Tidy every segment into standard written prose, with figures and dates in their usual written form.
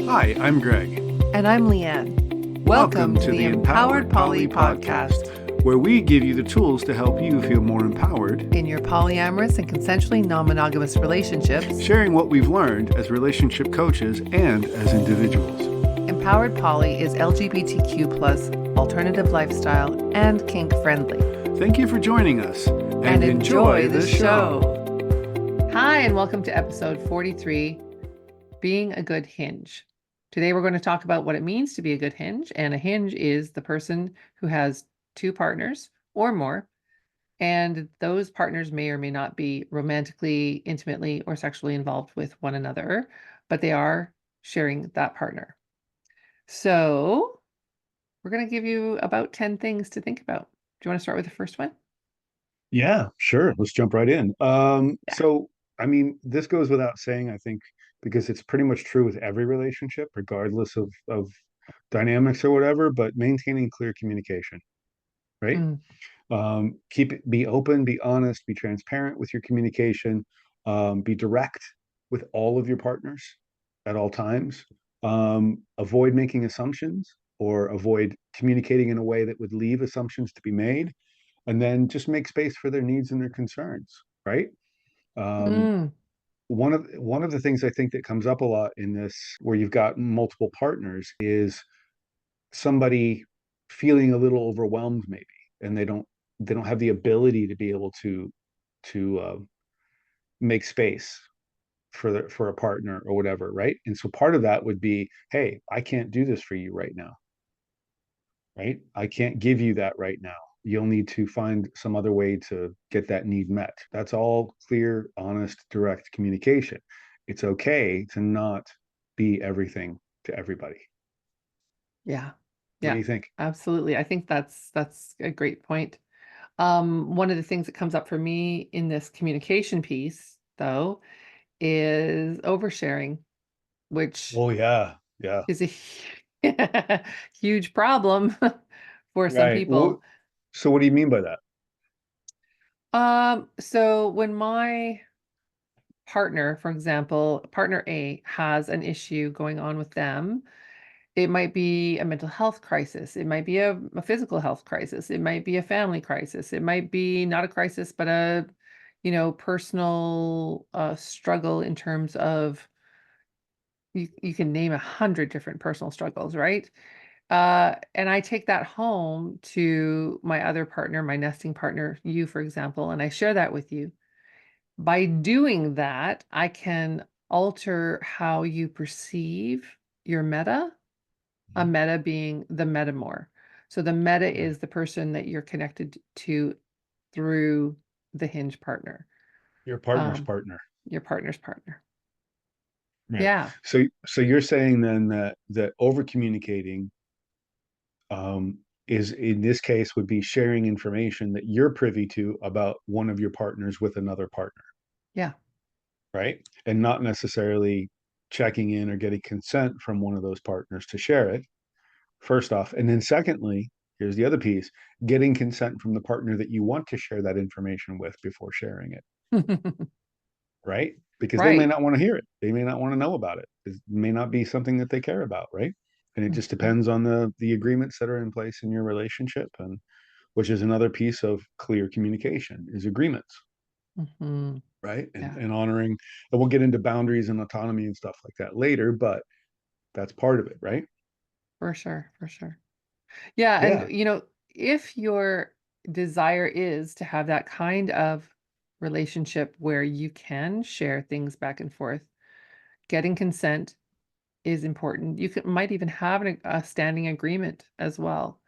Hi, I'm Greg. And I'm Leanne. Welcome to the Empowered Poly Podcast, where we give you the tools to help you feel more empowered in your polyamorous and consensually non-monogamous relationships, sharing what we've learned as relationship coaches and as individuals. Empowered Poly is LGBTQ+, alternative lifestyle, and kink friendly. Thank you for joining us and enjoy the show. Hi, and welcome to episode 43, Being a Good Hinge. Today we're going to talk about what it means to be a good hinge, and a hinge is the person who has two partners or more, and those partners may or may not be romantically, intimately, or sexually involved with one another, but they are sharing that partner. So we're going to give you about 10 things to think about. Do you want to start with the first one? Yeah, sure. Let's jump right in. So, this goes without saying, I think, because it's pretty much true with every relationship, regardless of dynamics or whatever, but maintaining clear communication, right? Be open, be honest, be transparent with your communication, be direct with all of your partners at all times. Avoid making assumptions or avoid communicating in a way that would leave assumptions to be made, and then just make space for their needs and their concerns, right? Um, one of the things I think that comes up a lot in this, where you've got multiple partners, is somebody feeling a little overwhelmed, maybe, and they don't have the ability to be able to make space for a partner or whatever, right? And so part of that would be, hey, I can't do this for you right now, right? I can't give you that right now. You'll need to find some other way to get that need met. That's all clear, honest, direct communication. It's okay to not be everything to everybody. Yeah. What do you think? Absolutely. I think that's a great point. One of the things that comes up for me in this communication piece, though, is oversharing, which Oh, yeah. Yeah. is a huge problem for some Right. people. So what do you mean by that? So when my partner, for example, partner A has an issue going on with them, it might be a mental health crisis. It might be a physical health crisis. It might be a family crisis. It might be not a crisis, but a, personal struggle in terms of you can name 100 different personal struggles, right? And I take that home to my other partner, my nesting partner, you, for example, and I share that with you. By doing that, I can alter how you perceive your meta, a meta being the metamor. So the meta is the person that you're connected to through the hinge partner, Your partner's um, partner. your partner's partner. Right. Yeah. So you're saying then that over communicating is, in this case, would be sharing information that you're privy to about one of your partners with another partner, Yeah. right? And not necessarily checking in or getting consent from one of those partners to share it, first off. And then secondly, here's the other piece: getting consent from the partner that you want to share that information with before sharing it, right? Because they may Right. not want to hear it. They may not want to know about it. It may not be something that they care about, right? And it just Mhm. depends on the agreements that are in place in your relationship, and which is another piece of clear communication, is agreements, Mhm. right? And Yeah, and honoring, and we'll get into boundaries and autonomy and stuff like that later, but that's part of it, right? for sure, for sure. Yeah, and Yeah. if your desire is to have that kind of relationship where you can share things back and forth, getting consent is important. Might even have a standing agreement as well.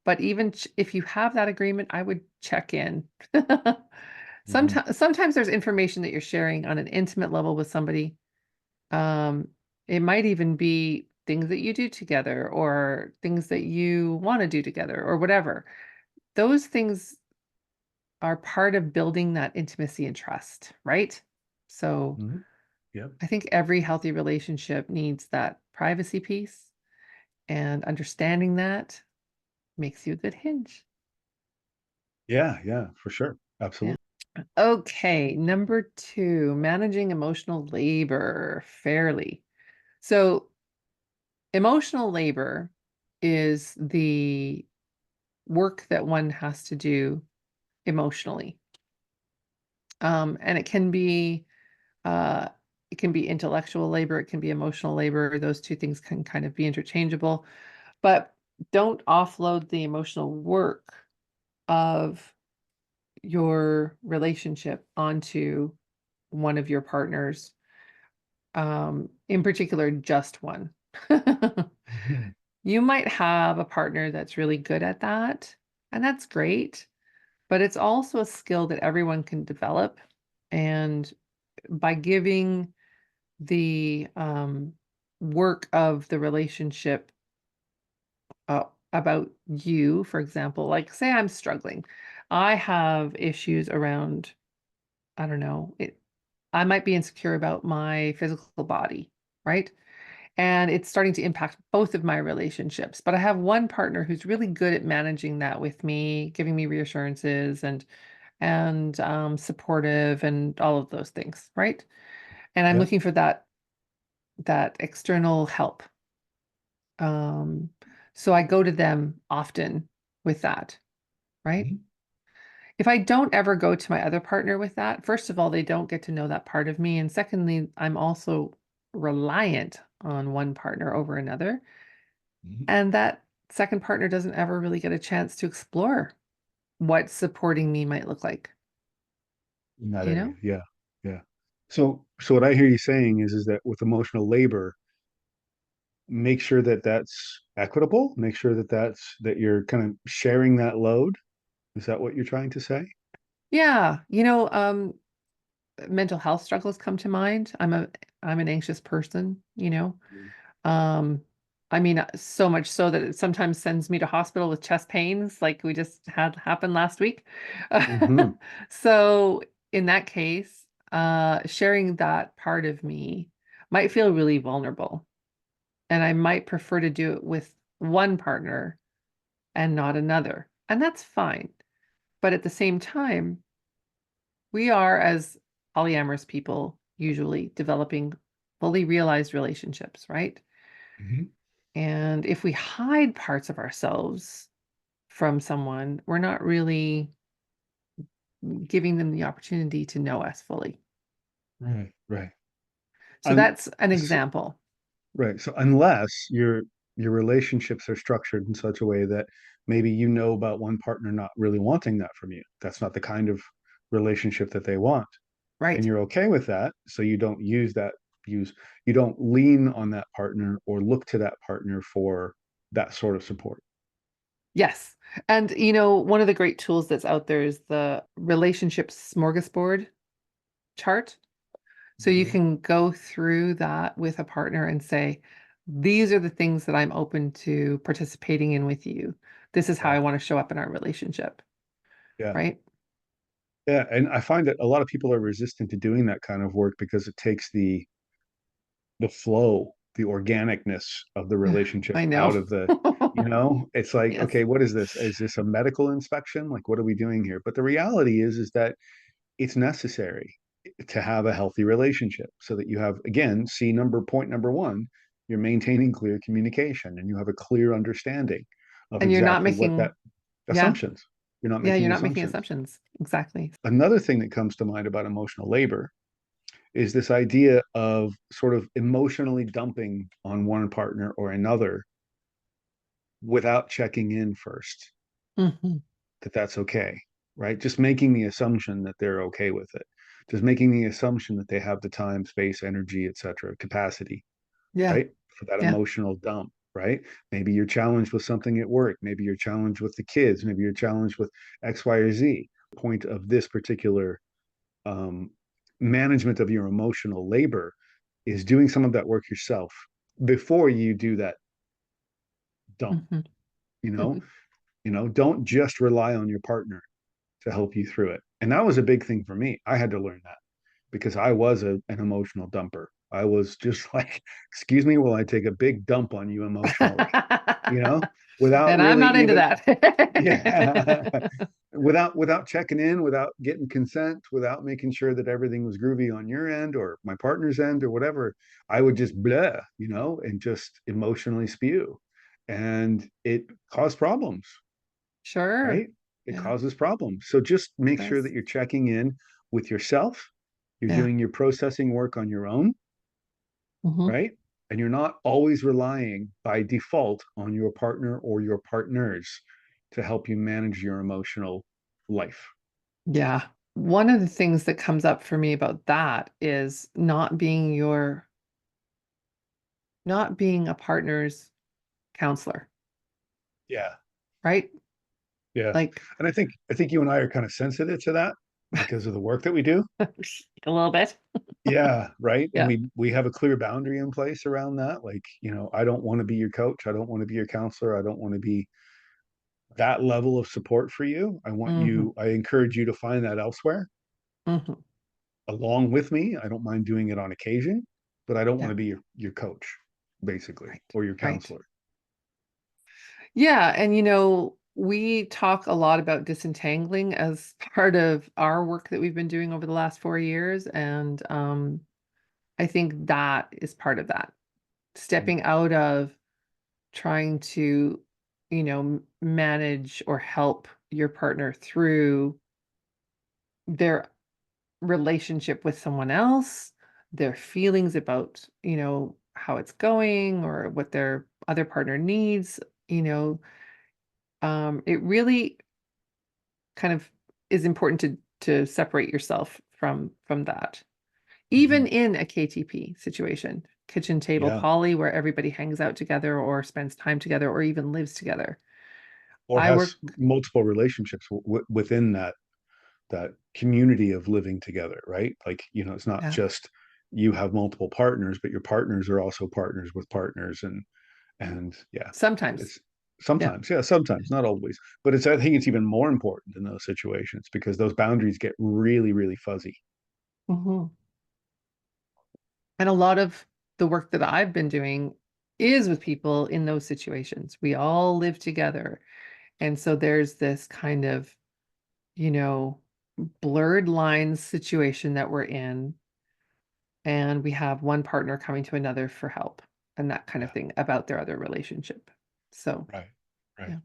But even if you have that agreement, I would check in. Mhm. Sometimes there's information that you're sharing on an intimate level with somebody. Um, it might even be things that you do together or things that you want to do together or whatever. Those things are part of building that intimacy and trust, right? So Mhm. Yep. I think every healthy relationship needs that privacy piece, and understanding that makes you a good hinge. Yeah, yeah, for sure. Yeah. Absolutely. Okay, number two, managing emotional labor fairly. So Emotional labor is the work that one has to do emotionally. And uh, it can be intellectual labor, it can be emotional labor. Those two things can kind of be interchangeable, but don't offload the emotional work of your relationship onto one of your partners, in particular, just one. Mhm. You might have a partner that's really good at that, and that's great, but it's also a skill that everyone can develop. And by giving the work of the relationship uh, about you, for example, like say I'm struggling, I have issues around, I don't know, I might be insecure about my physical body, right? And it's starting to impact both of my relationships. But I have one partner who's really good at managing that with me, giving me reassurances and supportive and all of those things, right? And I'm Yeah. looking for that external help. Um, so I go to them often with that, right? Mhm. If I don't ever go to my other partner with that, first of all, they don't get to know that part of me. And secondly, I'm also reliant on one partner over another. Mhm. And that second partner doesn't ever really get a chance to explore what supporting me might look like, In that you area. know? Yeah. Yeah. So what I hear you saying is that with emotional labor, make sure that that's equitable, make sure that that you're kind of sharing that load. Is that what you're trying to say? Yeah, mental health struggles come to mind. I'm an anxious person, you know. Um, I mean, so much so that it sometimes sends me to hospital with chest pains, like we just had happen last week. Mm-hmm. So in that case, sharing that part of me might feel really vulnerable, and I might prefer to do it with one partner and not another. And that's fine. But at the same time, we are, as polyamorous people, usually developing fully realized relationships, right? Mm-hmm. And if we hide parts of ourselves from someone, we're not really giving them the opportunity to know us fully. Right, right. So Um, that's an so, example, right. So unless your relationships are structured in such a way that maybe you know about one partner not really wanting that from you, that's not the kind of relationship that they want, and right? you're okay with that, so you don't use you don't lean on that partner or look to that partner for that sort of support. Yes. And one of the great tools that's out there is the relationship smorgasbord chart. So you Mhm. can go through that with a partner and say, these are the things that I'm open to participating in with you. This is how Yeah, I want to show up in our relationship, yeah, right? yeah. And I find that a lot of people are resistant to doing that kind of work because it takes the flow, the organicness of the relationship I know. out of the, it's like, Yes. okay, what is this? Is this a medical inspection? Like, what are we doing here? But the reality is that it's necessary to have a healthy relationship so that you have, again, point number one, you're maintaining clear communication and you have a clear understanding of And you're not exactly what that making, yeah, assumptions. You're not yeah, you're making not making assumptions. assumptions. Exactly. Another thing that comes to mind about emotional labor is this idea of sort of emotionally dumping on one partner or another without checking in first Hmm. that that's okay, right? Just making the assumption that they're okay with it, just making the assumption that they have the time, space, energy, etc., capacity, Yeah. right, for that Yeah. emotional dump, right? Maybe you're challenged with something at work, maybe you're challenged with the kids, maybe you're challenged with X, Y, or Z. The point of this particular um, management of your emotional labor is doing some of that work yourself before you do that dump. Hmm. You know, don't just rely on your partner to help you through it. And that was a big thing for me. I had to learn that because I was an emotional dumper. I was just like, excuse me, while I take a big dump on you emotionally, you know, without And I'm really not into even, that. yeah, without checking in, without getting consent, without making sure that everything was groovy on your end or my partner's end or whatever. I would just blah, and just emotionally spew. And it caused problems, Sure. right? It Yeah, causes problems. So just it make sure does. that you're checking in with yourself. You're Yeah. doing your processing work on your own, Hmm. right? And you're not always relying by default on your partner or your partners to help you manage your emotional life. Yeah. One of the things that comes up for me about that is not being a partner's counselor, Yeah. right? Yeah. Like And I think you and I are kind of sensitive to that because of the work that we do. a little bit. Yeah, right. And Yeah. we have a clear boundary in place around that. Like, I don't want to be your coach. I don't want to be your counselor. I don't want to be that level of support for you. Hmm. I encourage you to find that elsewhere Hmm. along with me. I don't mind doing it on occasion, but I don't want Yeah. to be your coach, basically, Right. or your Right. counselor. Yeah. And we talk a lot about disentangling as part of our work that we've been doing over the last 4 years. And I think that is part of that. Mm. Stepping out of trying to, manage or help your partner through their relationship with someone else, their feelings about, how it's going or what their other partner needs, you know, it really kind of is important to separate yourself from that. Even Mhm. in a KTP situation, kitchen table Yeah. poly, where everybody hangs out together or spends time together or even lives together. Or I has work, multiple relationships within that community of living together, right? Like, it's not yeah, just you have multiple partners, but your partners are also partners with partners, and yeah, sometimes. it's Yeah. sometimes, yeah, sometimes, not always, but I think it's even more important in those situations because those boundaries get really, really fuzzy. Hmm. And a lot of the work that I've been doing is with people in those situations. We all live together. And so there's this kind of, you know, blurred lines situation that we're in. And we have one partner coming to another for help and that kind of Yeah, thing about their other relationship. So, right, right. yeah.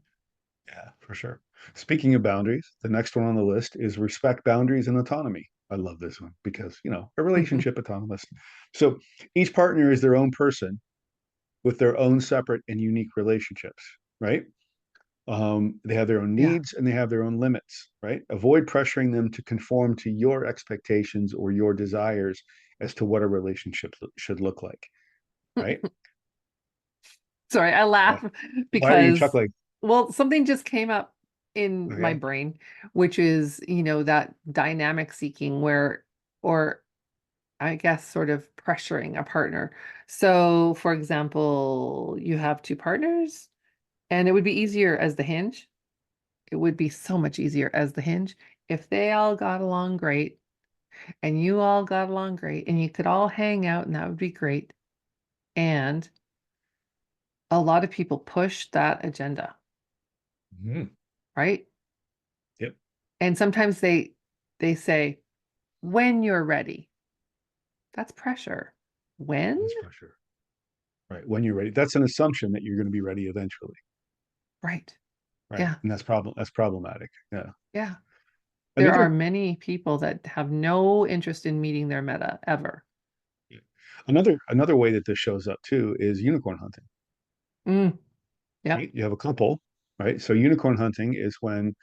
Yeah, for sure. Speaking of boundaries, the next one on the list is respect boundaries and autonomy. I love this one because, a relationship autonomous. So each partner is their own person with their own separate and unique relationships, right? They have their own Yeah. needs and they have their own limits, right? Avoid pressuring them to conform to your expectations or your desires as to what a relationship should look like, right? Sorry, I Why, laugh why are you because, chuckling? well, something just came up in my Okay. brain, which is, that dynamic seeking or I guess sort of pressuring a partner. So, for example, you have two partners, and it would be easier as the hinge. It would be so much easier as the hinge if they all got along great and you all got along great and you could all hang out and that would be great. And a lot of people push that agenda, Mhm. right? Yep. And sometimes they say, when you're ready. That's pressure. When? That's pressure. Right. When you're ready. That's an assumption that you're going to be ready eventually. Right. Right. Yeah. And that's problematic. Yeah. Yeah. There are Another many people that have no interest in meeting their meta ever. another way that this shows up too is unicorn hunting. Mm, yeah. Right? You have a couple, right? So unicorn hunting is when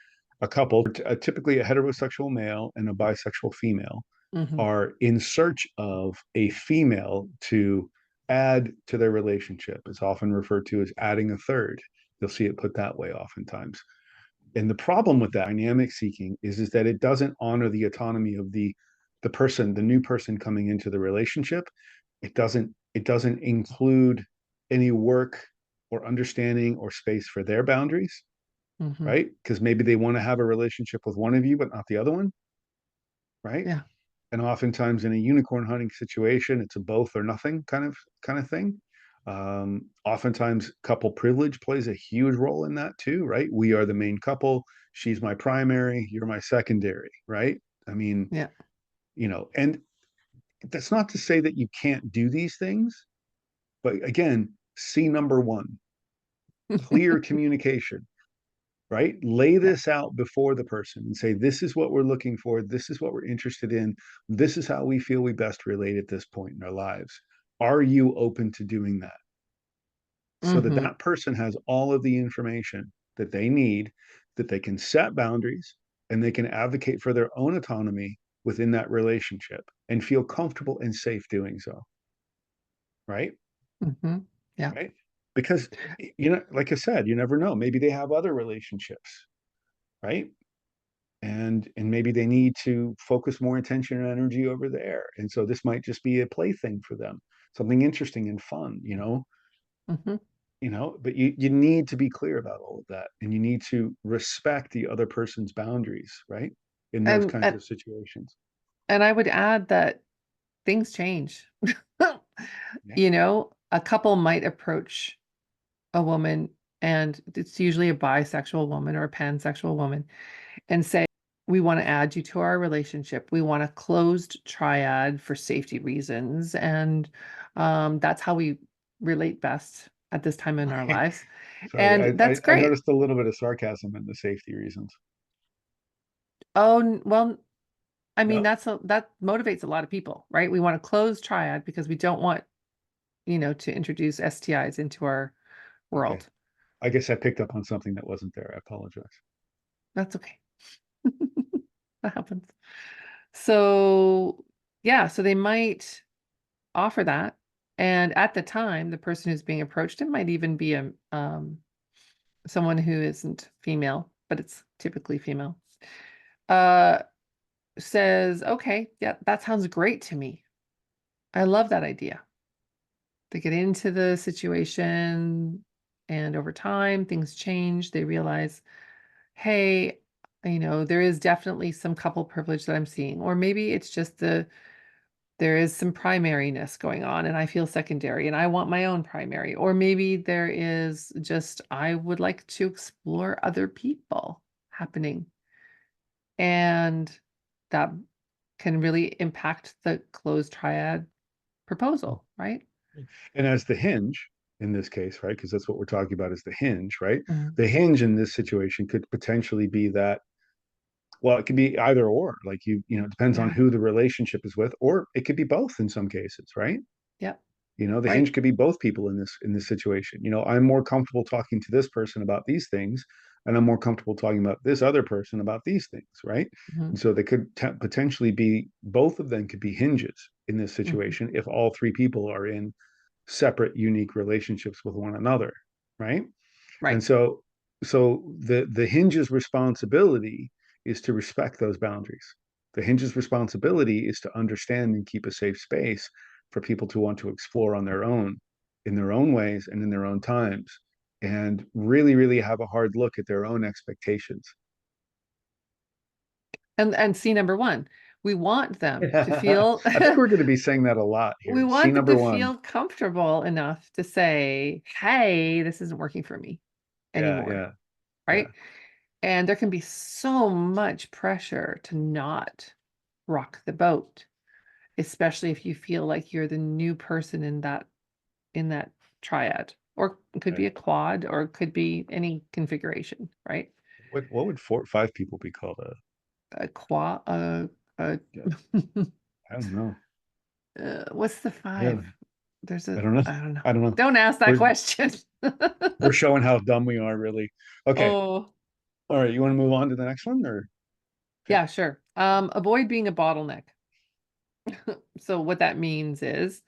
a couple, typically a heterosexual male and a bisexual female, Hmm. are in search of a female to add to their relationship. It's often referred to as adding a third. You'll see it put that way oftentimes. And the problem with that dynamic seeking is that it doesn't honor the autonomy of the person, the new person coming into the relationship. It doesn't include any work or understanding or space for their boundaries, Hmm. right? Because maybe they want to have a relationship with one of you but not the other one, right? Yeah. And oftentimes in a unicorn hunting situation, it's a both or nothing kind of thing. Oftentimes couple privilege plays a huge role in that too, right? We are the main couple. She's my primary, you're my secondary, right? I mean, Yeah. and that's not to say that you can't do these things, but again, C number one, clear communication, right? Lay Yeah. this out before the person and say, this is what we're looking for. This is what we're interested in. This is how we feel we best relate at this point in our lives. Are you open to doing that? So that Hmm. that person has all of the information that they need, that they can set boundaries and they can advocate for their own autonomy within that relationship and feel comfortable and safe doing so. Right. Hmm. Yeah. Right. Because, like I said, you never know. Maybe they have other relationships. Right. And maybe they need to focus more attention and energy over there. And so this might just be a plaything for them, something interesting and fun, Hmm. but you need to be clear about all of that, and you need to respect the other person's boundaries, right? In those And, kinds and of situations. and I would add that things change. Yeah. A couple might approach a woman, and it's usually a bisexual woman or a pansexual woman, and say, we want to add you to our relationship. We want a closed triad for safety reasons. And that's how we relate best at this time in our lives. Sorry, And that's I great. noticed a little bit of sarcasm in the safety reasons. Oh, well, I mean, Yeah. that motivates a lot of people, right? We want a closed triad because we don't want, to introduce STIs into our Okay. world. I guess I picked up on something that wasn't there. I apologize. That's okay. That happens. So, yeah, so they might offer that. And at the time, the person who's being approached, it might even be someone who isn't female, but it's typically female, uh, says, okay, yeah, that sounds great to me. I love that idea. They get into the situation, and over time, things change. They realize, hey, there is definitely some couple privilege that I'm seeing, or maybe it's just there is some primariness going on and I feel secondary and I want my own primary. Or maybe there is just, I would like to explore other people happening. And that can really impact the closed triad proposal, right? And as the hinge in this case, right? Because that's what we're talking about is the hinge, right? Mhm. The hinge in this situation could potentially be that, well, it could be either or, like it depends on Yeah. who the relationship is with, or it could be both in some cases, right? Yep. The Right. hinge could be both people in this situation. I'm more comfortable talking to this person about these things, and I'm more comfortable talking about this other person about these things, right? Hmm. And so they could potentially be, both of them could be hinges in this Hmm. situation if all three people are in separate, unique relationships with one another, right? And Right. so the hinge's responsibility is to respect those boundaries. The hinge's responsibility is to understand and keep a safe space for people to want to explore on their own, in their own ways and in their own times, and really, really have a hard look at their own expectations. And C number one, we want them to feel I think we're going to be saying that a lot we here. See want them number to one. feel comfortable enough to say, hey, this isn't working for me Yeah, anymore, yeah, yeah. right? And there can be so much pressure to not rock the boat, especially if you feel like you're the new person in that triad. Or it could be Right. a quad, or it could be any configuration, right? What would 4 or 5 people be called? A quad, a Yeah, I don't know. what's the Yeah, five? There's I a, don't know. I don't know. I don't know. Don't ask that We're question. we're showing how dumb we are, really. Okay. Oh, All right. You want to move on to the next one, or okay? yeah, sure. Avoid being a bottleneck. So what that means is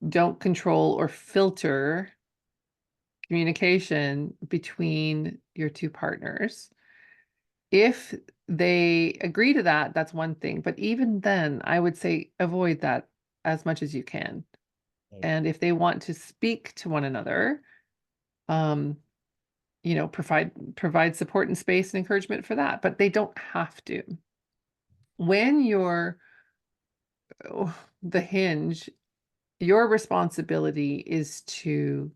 don't control or filter communication between your two partners. If they agree to that, that's one thing. But even then, I would say avoid that as much as you can. Right. And if they want to speak to one another, um, provide support and space and encouragement for that, but they don't have to. When you're the hinge, your responsibility is to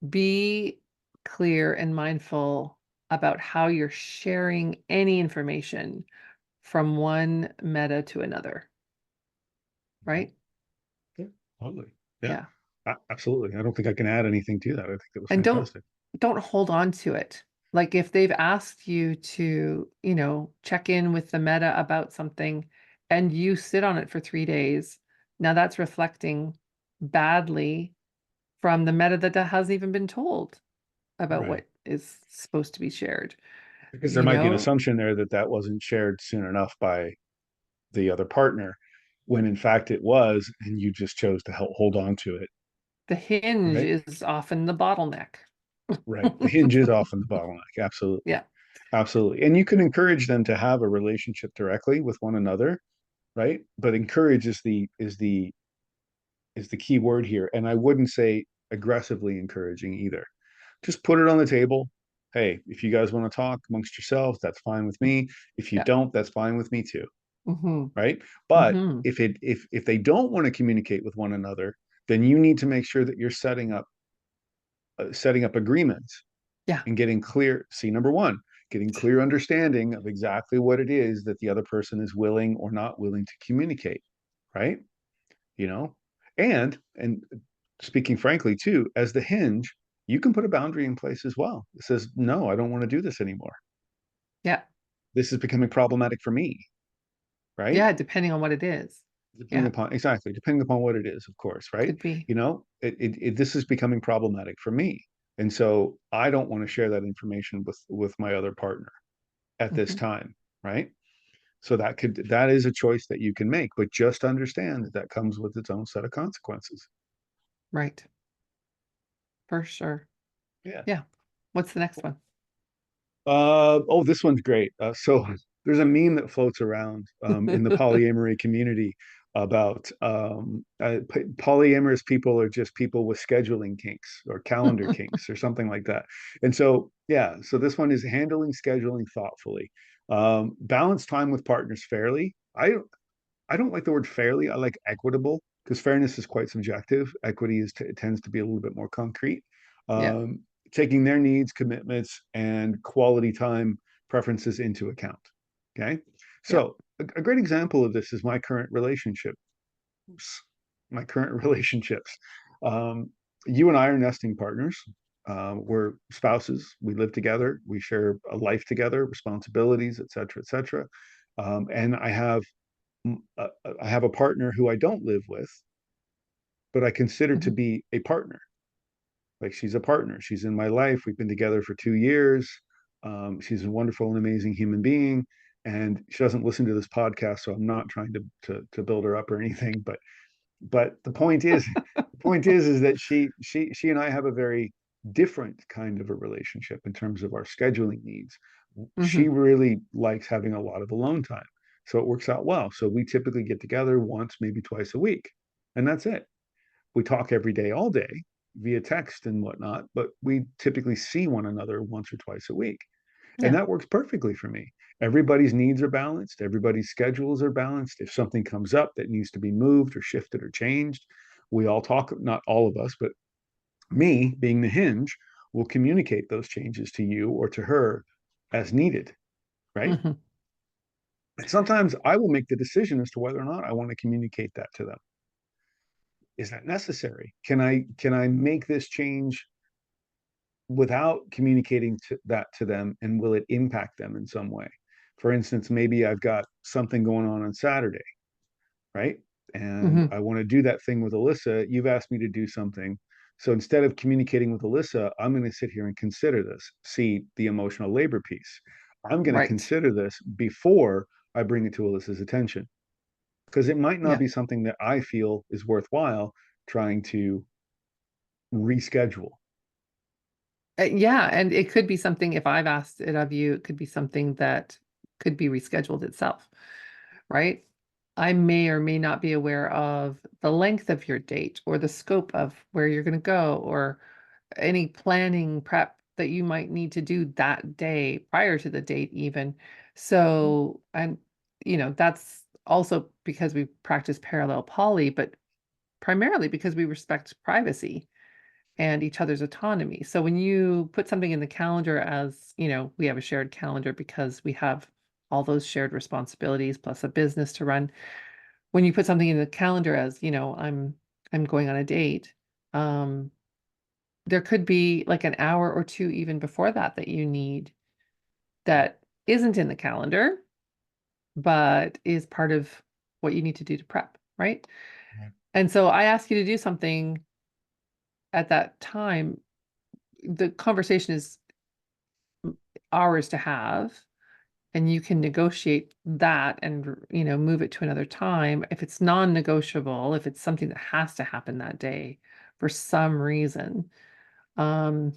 be clear and mindful about how you're sharing any information from one meta to another, Mhm. right? Yeah, totally. Yeah, Yeah. absolutely. I don't think I can add anything to that. I think that was And fantastic. don't hold on to it. Like if they've asked you to, check in with the meta about something and you sit on it for 3 days, now that's reflecting badly from the meta that hasn't even been told about Right. what is supposed to be shared, Because there you might be an know? assumption there that that wasn't shared soon enough by the other partner, when in fact it was, and you just chose to hold on to it. The hinge Right. is often the bottleneck. Right. The hinge is often the bottleneck. Absolutely. Yeah. Absolutely. And you can encourage them to have a relationship directly with one another, right? But encourage is the key word here. And I wouldn't say aggressively encouraging either. Just put it on the table. Hey, if you guys want to talk amongst yourselves, that's fine with me. If you Yeah. don't, that's fine with me too. Hmm. Right. But Hmm. if they don't want to communicate with one another, then you need to make sure that you're setting up agreements Yeah. and getting clear. See, number one, getting clear understanding of exactly what it is that the other person is willing or not willing to communicate. Right. You know, and speaking frankly too, as the hinge, you can put a boundary in place as well. It says, no, I don't want to do this anymore. Yeah. This is becoming problematic for me. Right. Yeah. Depending on what it is. Depending Yeah. upon exactly, depending upon what it is, of course, right? Could be. This is becoming problematic for me, and so I don't want to share that information with my other partner at this Hmm. time, right? So that is a choice that you can make, but just understand that that comes with its own set of consequences. Right. For sure. Yeah. Yeah. What's the next one? Oh, this one's great. So there's a meme that floats around in the polyamory community about polyamorous people are just people with scheduling kinks or calendar kinks or something like that. And so, yeah, so this one is handling scheduling thoughtfully. Balance time with partners fairly. I don't like the word fairly. I like equitable because fairness is quite subjective. Equity tends to be a little bit more concrete. Yeah. Um, Taking their needs, commitments, and quality time preferences into account. Okay. Yeah. So a great example of this is my current relationship. My current relationships. Um, you and I are nesting partners. We're spouses. We live together. We share a life together, responsibilities, et cetera, et cetera. And I have a partner who I don't live with, but I consider to Hmm. be a partner. Like she's a partner. She's in my life. We've been together for 2 years. She's a wonderful and amazing human being, and she doesn't listen to this podcast, so I'm not trying to build her up or anything. But the point is that she and I have a very different kind of a relationship in terms of our scheduling needs. She Hmm. really likes having a lot of alone time. So it works out well. So we typically get together once, maybe twice a week, and that's it. We talk every day, all day via text and whatnot, but we typically see one another once or twice a week. And Yeah. that works perfectly for me. Everybody's needs are balanced, everybody's schedules are balanced. If something comes up that needs to be moved or shifted or changed, we all talk, not all of us, but me being the hinge will communicate those changes to you or to her as needed, right? Hmm. And sometimes I will make the decision as to whether or not I want to communicate that to them. Is that necessary? Can I make this change without communicating that to them, and will it impact them in some way? For instance, maybe I've got something going on Saturday, right? And Hmm. I want to do that thing with Alyssa. You've asked me to do something. So instead of communicating with Alyssa, I'm going to sit here and consider this, see the emotional labor piece. I'm going to Right. consider this before I bring it to Alyssa's attention because it might not Yeah. be something that I feel is worthwhile trying to reschedule. Yeah. And it could be something, if I've asked it of you, it could be something that could be rescheduled itself, right? I may or may not be aware of the length of your date or the scope of where you're going to go or any planning prep that you might need to do that day prior to the date even. So, and that's also because we practice parallel poly, but primarily because we respect privacy and each other's autonomy. So when you put something in the calendar as, we have a shared calendar because we have all those shared responsibilities plus a business to run. When you put something in the calendar as, I'm going on a date, um, there could be like an hour or two even before that that you need that isn't in the calendar, but is part of what you need to do to prep, right? Right. And so I ask you to do something at that time. The conversation is ours to have, and you can negotiate that and move it to another time if it's non-negotiable, if it's something that has to happen that day for some reason. um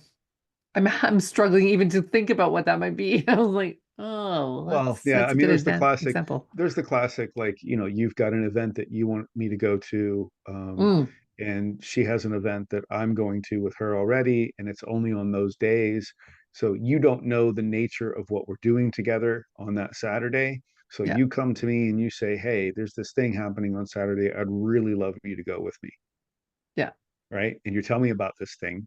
I'm struggling even to think about what that might be. I was like, oh, Well, that's yeah, that's I a mean, good example. there's the classic, like, you've got an event that you want me to go to, Mm, and she has an event that I'm going to with her already, and it's only on those days. So you don't know the nature of what we're doing together on that Saturday. So yeah, you come to me and you say, hey, there's this thing happening on Saturday. I'd really love you to go with me. yeah, Right. And you tell me about this thing,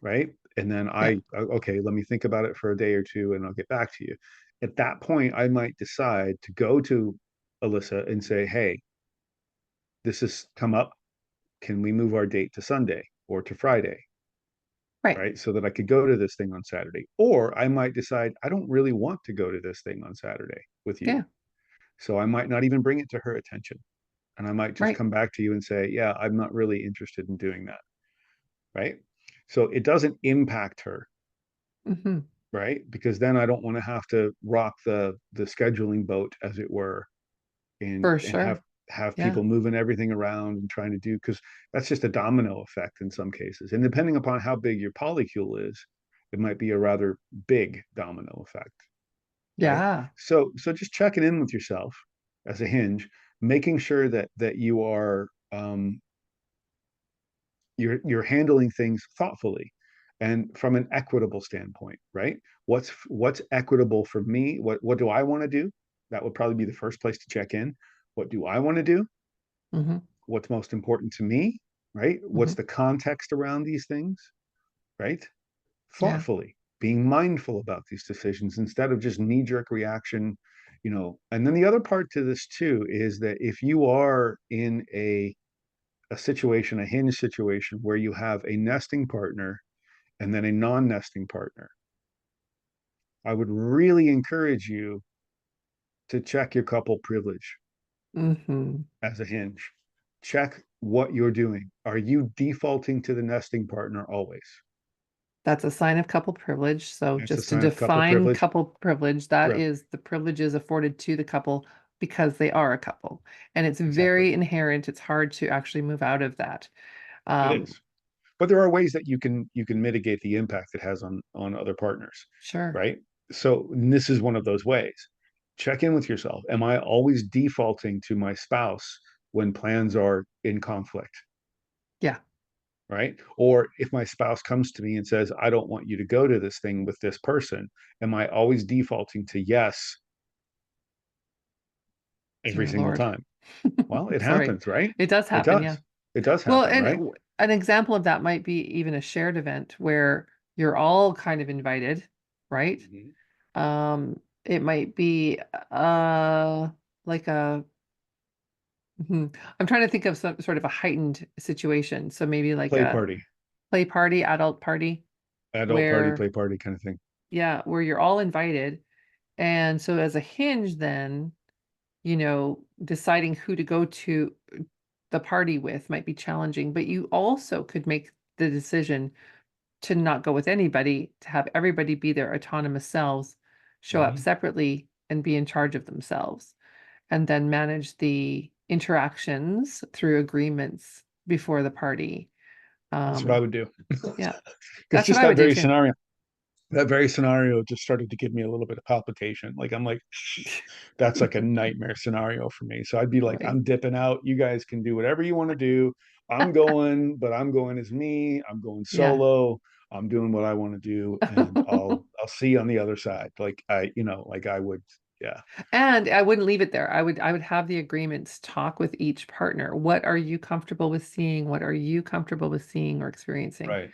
right? And then yeah, okay, let me think about it for a day or two and I'll get back to you. At that point, I might decide to go to Alyssa and say, hey, this has come up. Can we move our date to Sunday or to Friday? right, Right. So that I could go to this thing on Saturday. Or I might decide I don't really want to go to this thing on Saturday with you. yeah, So I might not even bring it to her attention. And I might just right, come back to you and say, yeah, I'm not really interested in doing that. Right. So it doesn't impact her, hmm, right? Because then I don't want to have to rock the scheduling boat, as it were, and for have sure, yeah, people moving everything around and trying to do, because that's just a domino effect in some cases. And depending upon how big your polycule is, it might be a rather big domino effect, right? yeah, So just checking in with yourself as a hinge, making sure that you are you're handling things thoughtfully and from an equitable standpoint, right? What's equitable for me? What do I want to do? That would probably be the first place to check in. What do I want to do? hmm, What's most important to me, right? hmm, What's the context around these things, right? yeah, Thoughtfully, being mindful about these decisions instead of just knee-jerk reaction, And then the other part to this too is that if you are in a situation, a hinge situation where you have a nesting partner and then a non-nesting partner, I would really encourage you to check your couple privilege hmm. as a hinge. Check what you're doing. Are you defaulting to the nesting partner always? That's a sign of couple privilege. So It's a just to sign of couple define privilege. couple privilege, that Right. is the privileges afforded to the couple because they are a couple. And it's Exactly. very inherent. It's hard to actually move out of that. It Um, is. But there are ways that you can mitigate the impact it has on other partners, sure. right? So this is one of those ways. Check in with yourself. Am I always defaulting to my spouse when plans are in conflict? Yeah. Right? Or if my spouse comes to me and says, I don't want you to go to this thing with this person, am I always defaulting to yes every Dear single Lord. time? Well, it Sorry. happens, right? It does It happen. Yeah. does. It does Well, happen, and right? an example of that might be even a shared event where you're all kind of invited, right? Mhm. It might be like a I'm trying to think of some sort of a heightened situation. So maybe like Play a party, play party, adult party, adult party, where play party kind of thing. yeah, where you're all invited. And so as a hinge, then, deciding who to go to the party with might be challenging, but you also could make the decision to not go with anybody, to have everybody be their autonomous selves, show up Mhm. separately and be in charge of themselves, and then manage the interactions through agreements before the party. That's what I Um, would do. yeah, Because that's what just I would do too. that very scenario just started to give me a little bit of palpitation. Like I'm like, that's like a nightmare scenario for me. So I'd be like, Right. I'm dipping out. You guys can do whatever you want to do. I'm going, but I'm going as me. I'm going Yeah. solo. I'm doing what I want to do, and I'll see you on the other side. Like I would. Yeah. And I wouldn't leave it there. I would have the agreements talk with each partner. What are you comfortable with seeing? What are you comfortable with seeing or experiencing? Right.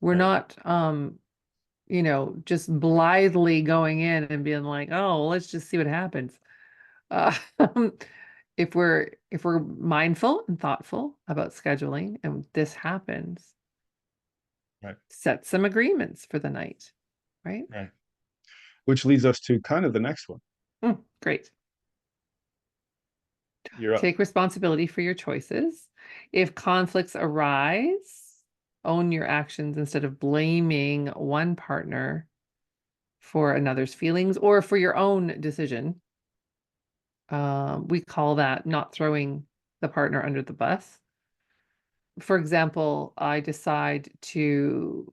We're Right. not just blithely going in and being like, oh, well, let's just see what happens. Uh, if we're mindful and thoughtful about scheduling and this happens, Right. set some agreements for the night, right? Right. Which leads us to kind of the next one. Great. You're up. Take responsibility for your choices. If conflicts arise, own your actions instead of blaming one partner for another's feelings or for your own decision. We call that not throwing the partner under the bus. For example, I decide to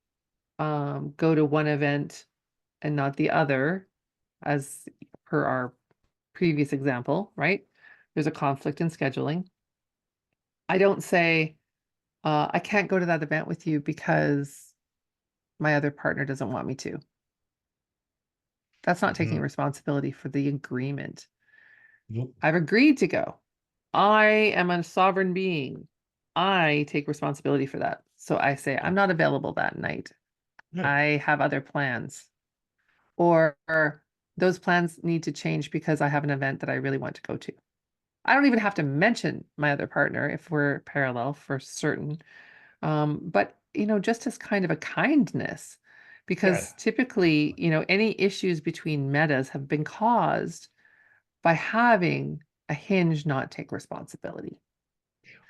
go to one event and not the other, as per our previous example, right? There's a conflict in scheduling. I don't say, I can't go to that event with you because my other partner doesn't want me to. That's not taking Mhm. responsibility for the agreement. Nope. I've agreed to go. I am a sovereign being. I take responsibility for that. So I say, I'm Right. not available that night. Right. I have other plans. Or those plans need to change because I have an event that I really want to go to. I don't even have to mention my other partner if we're parallel for certain. But just as kind of a kindness, Yeah. because typically, any issues between metas have been caused by having a hinge not take responsibility.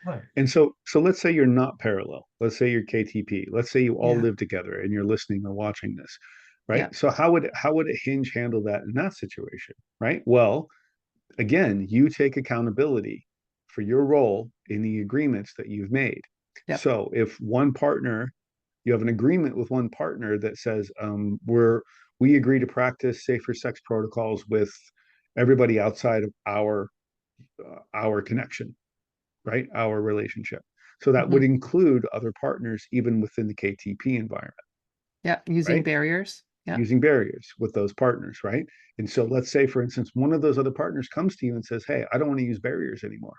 Right. And so let's say you're not parallel. Let's say you're KTP. Let's say you all Yeah. live together and you're listening or watching this, Yeah. right? So how would a Hinge handle that in that situation, right? Well, again, you take accountability for your role in the agreements that you've made. Yep. So if one partner, you have an agreement with one partner that says, we agree to practice safer sex protocols with everybody outside of our connection, right? Our relationship. So that would Hmm. include other partners, even within the KTP environment, Yeah. Using right? barriers. Yeah. Using barriers with those partners, right? And so let's say, for instance, one of those other partners comes to you and says, hey, I don't want to use barriers anymore.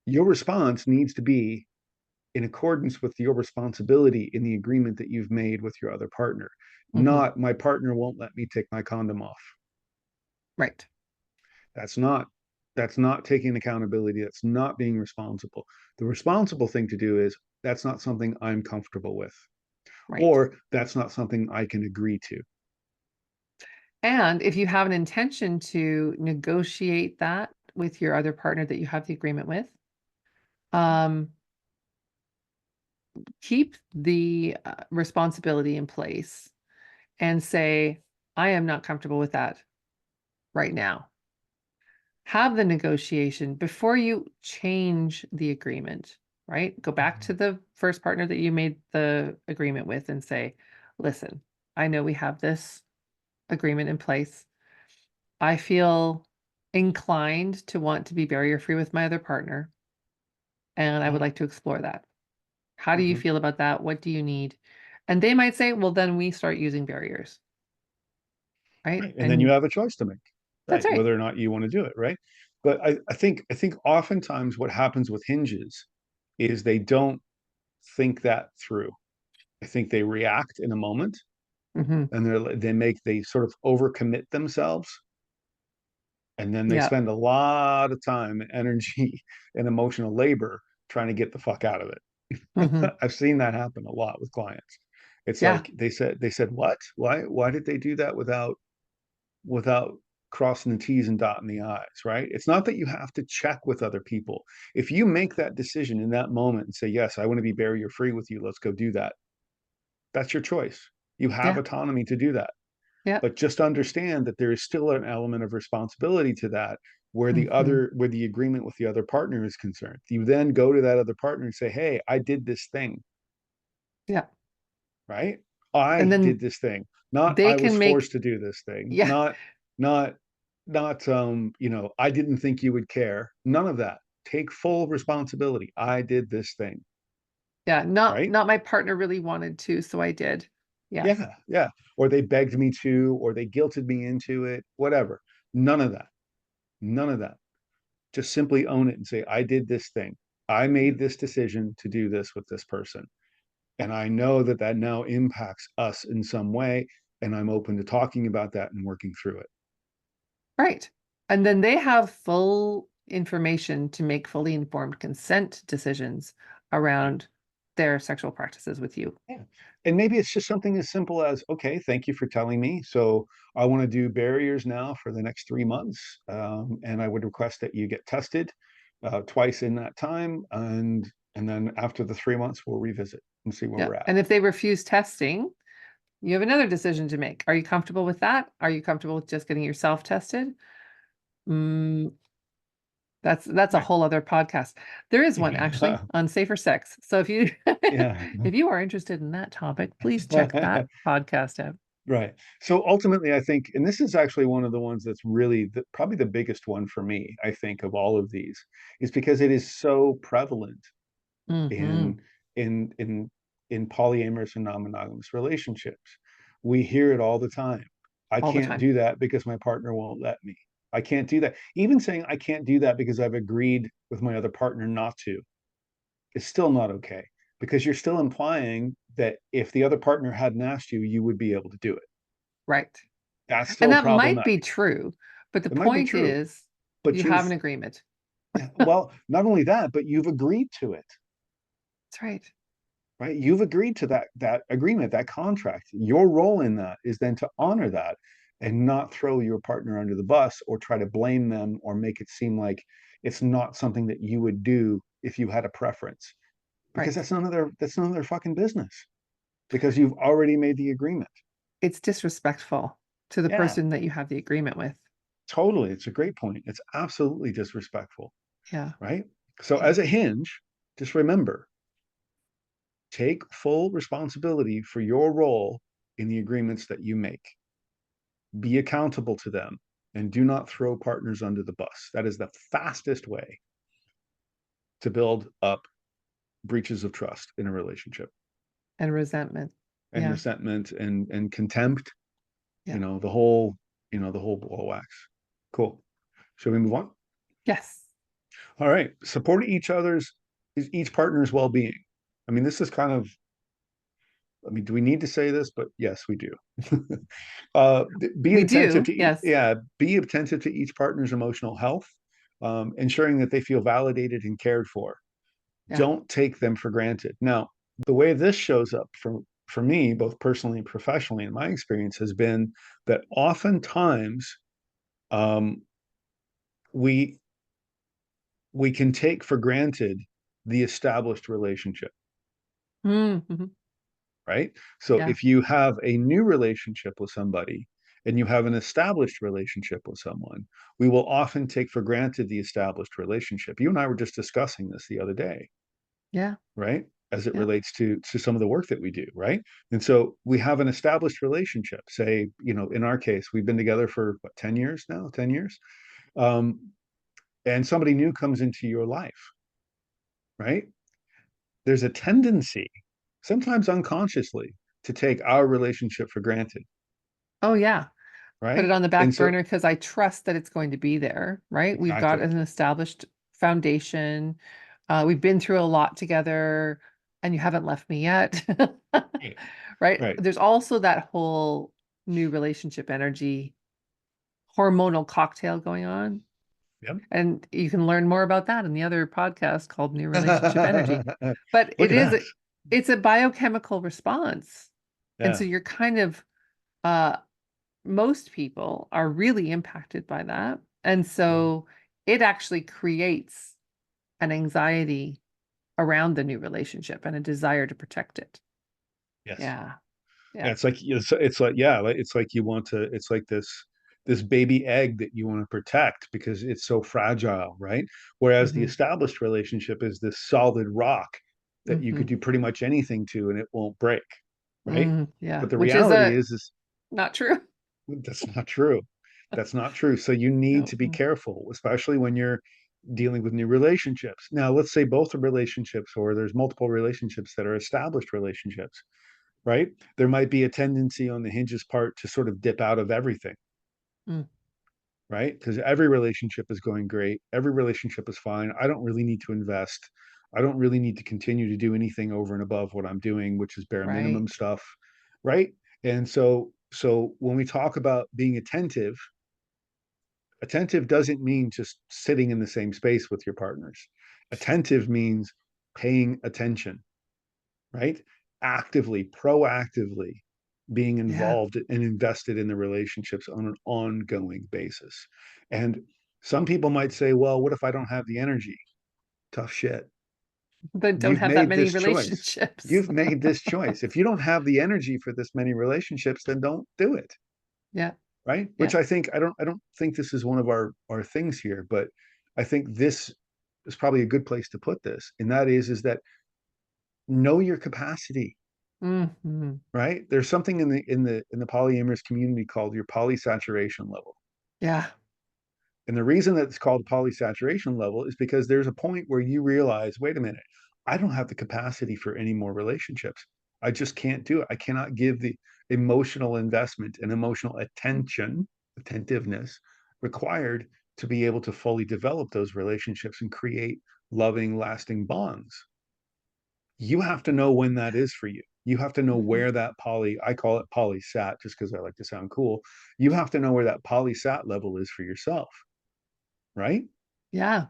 Your response needs to be in accordance with your responsibility in the agreement that you've made with your other partner, Hmm. not my partner won't let me take my condom off. Right. That's not that's not taking accountability. That's not being responsible. The responsible thing to do is that's not something I'm comfortable with, Right. or that's not something I can agree to. And if you have an intention to negotiate that with your other partner that you have the agreement with, um, keep the responsibility in place and say, I am not comfortable with that right now. Have the negotiation before you change the agreement, right? Go back to the first partner that you made the agreement with and say, listen, I know we have this agreement in place. I feel inclined to want to be barrier free with my other partner, and I would like to explore that. How do you Mm-hmm. feel about that? What do you need? And they might say, well, then we start using barriers, right? Right. And then you And have a choice to make, that's right? right. Whether or not you want to do it, right? But I think oftentimes what happens with hinges is they don't think that through. I think they react in a moment Hmm. and they sort of overcommit themselves, and then they Yeah. spend a lot of time and energy and emotional labor trying to get the fuck out of Hmm. it. I've seen that happen a lot with clients. It's Yeah. like they said what? Why did they do that without crossing the T's and dotting the I's, right? It's not that you have to check with other people. If you make that decision in that moment and say, yes, I want to be barrier free with you, let's go do that. That's your choice. You have Yeah. autonomy to do that. Yeah. But just understand that there is still an element of responsibility to that Hmm. where the agreement with the other partner is concerned. You then go to that other partner and say, hey, I did this thing, Yeah. right? I And did then this thing, not they I was can make, forced to do this thing, yeah. not I didn't think you would care. None of that. Take full responsibility. I did this thing, Yeah. Not, right? not my partner really wanted to, so I did. Yes. Yeah, yeah. Or they begged me to, or they guilted me into it, whatever. None of that. None of that. Just simply own it and say, I did this thing. I made this decision to do this with this person. And I know that that now impacts us in some way. And I'm open to talking about that and working through it. Right. And then they have full information to make fully informed consent decisions Yeah. around their sexual practices with you. Yeah. And maybe it's just something as simple as, okay, thank you for telling me. So I want to do barriers now for the next 3 months. And I would request that you get tested twice in that time. And then after the 3 months, we'll revisit and see where Yeah. we're at. And if they refuse testing, you have another decision to make. Are you comfortable with that? Are you comfortable with just getting yourself tested? Mm, that's a Right. whole other podcast. There is one actually Yeah. on safer sex. So if you Yeah. if you are interested in that topic, please check that podcast out. Right. So ultimately, I think, and this is actually one of the ones that's really probably the biggest one for me, I think, of all of these, is because it is so prevalent Hmm. in in in in polyamorous and non-monogamous relationships. We hear it all the time. I All the can't time. do that because my partner won't let me. I can't do that. Even saying I can't do that because I've agreed with my other partner not to is still not okay because you're still implying that if the other partner hadn't asked you, you would be able to do it. Right. That's And still that might be problematic. true, but the It might be point true, is but you have an agreement. well, not only that, but you've agreed to it. That's right. Right? You've agreed to that agreement, that contract. Your role in that is then to honor that and not throw your partner under the bus or try to blame them or make it seem like it's not something that you would do if you had a preference. Because Right. that's none of their fucking business. Because you've already made the agreement. It's disrespectful to the Yeah, person that you have the agreement with. totally. It's a great point. It's absolutely disrespectful, Yeah. right? So Yeah. as a hinge, just remember, take full responsibility for your role in the agreements that you make. Be accountable to them and do not throw partners under the bus. That is the fastest way to build up breaches of trust in a relationship And resentment. and Yeah. resentment and contempt, Yeah. the whole ball of wax. Cool. Shall we move on? Yes. All right. Support each partner's well-being. I mean, this is kind of, I mean, do we need to say this? But yes, we do. uh, be We attentive do. to Yes. yeah, be attentive to each partner's emotional health, ensuring that they feel validated and cared for. Yeah. Don't take them for granted. Now, the way this shows up for me, both personally and professionally, in my experience, has been that oftentimes um, we we can take for granted the established relationship, Mm-hmm. right? So Yeah. if you have a new relationship with somebody and you have an established relationship with someone, we will often take for granted the established relationship. You and I were just discussing this the other day, Yeah. right? As it Yeah. relates to some of the work that we do, right? And so we have an established relationship. Say, in our case, we've been together for what, 10 years now, 10 years. Um, and somebody new comes into your life, right? There's a tendency, sometimes unconsciously, to take our relationship for granted, Oh, yeah. Put it right? on the And back so burner because I trust that it's going to be there, right? We've got exactly. an established foundation. We've been through a lot together, and you haven't left me yet. Right. Right? Right. There's also that whole new relationship energy hormonal cocktail going on. Yep. And you can learn more about that in the other podcast called New Relationship Energy. But Look at that. it's a biochemical response. And so Yeah. you're kind of uh most people are really impacted by that. And Yeah. so it actually creates an anxiety around the new relationship and a desire to protect it. Yes. Yeah. Yeah, Yeah. it's like you want to, it's like this baby egg that you want to protect because it's so fragile, right? Whereas the Hmm. established relationship is this solid rock that you could Hmm. do pretty much anything to and it won't break, right? Yeah. But the Which is reality a is not true. that's not true. That's not true. So you need No. to be careful, especially when you're dealing with new relationships. Now, let's say both are relationships or there's multiple relationships that are established relationships. right? There might be a tendency on the Hinge's part to sort of dip out of everything, Mm, right? Because every relationship is going great. Every relationship is fine. I don't really need to invest. I don't really need to continue to do anything over and above what I'm doing, which is bare minimum right. stuff, right? And so when we talk about being attentive, attentive doesn't mean just sitting in the same space with your partners. Attentive means paying attention, right? Actively, proactively being Yeah. involved and invested in the relationships on an ongoing basis. And some people might say, well, what if I don't have the energy? Tough shit. But don't You've have that made many this choice. relationships. You've made this choice. If you don't have the energy for this many relationships, then don't do it. Yeah. Right. Yeah. Which I don't think this is one of our things here, but I think this is probably a good place to put this. And that is that know your capacity, Hmm. right? There's something in the polyamorous community called your polysaturation level. Yeah. And the reason that it's called polysaturation level is because there's a point where you realize, wait a minute, I don't have the capacity for any more relationships. I just can't do it. I cannot give the emotional investment and emotional attention, attentiveness required to be able to fully develop those relationships and create loving, lasting bonds. You have to know when that is for you. You have to know Hmm. where that I call it polysat just because I like to sound cool. You have to know where that polysat level is for yourself, right? Yeah.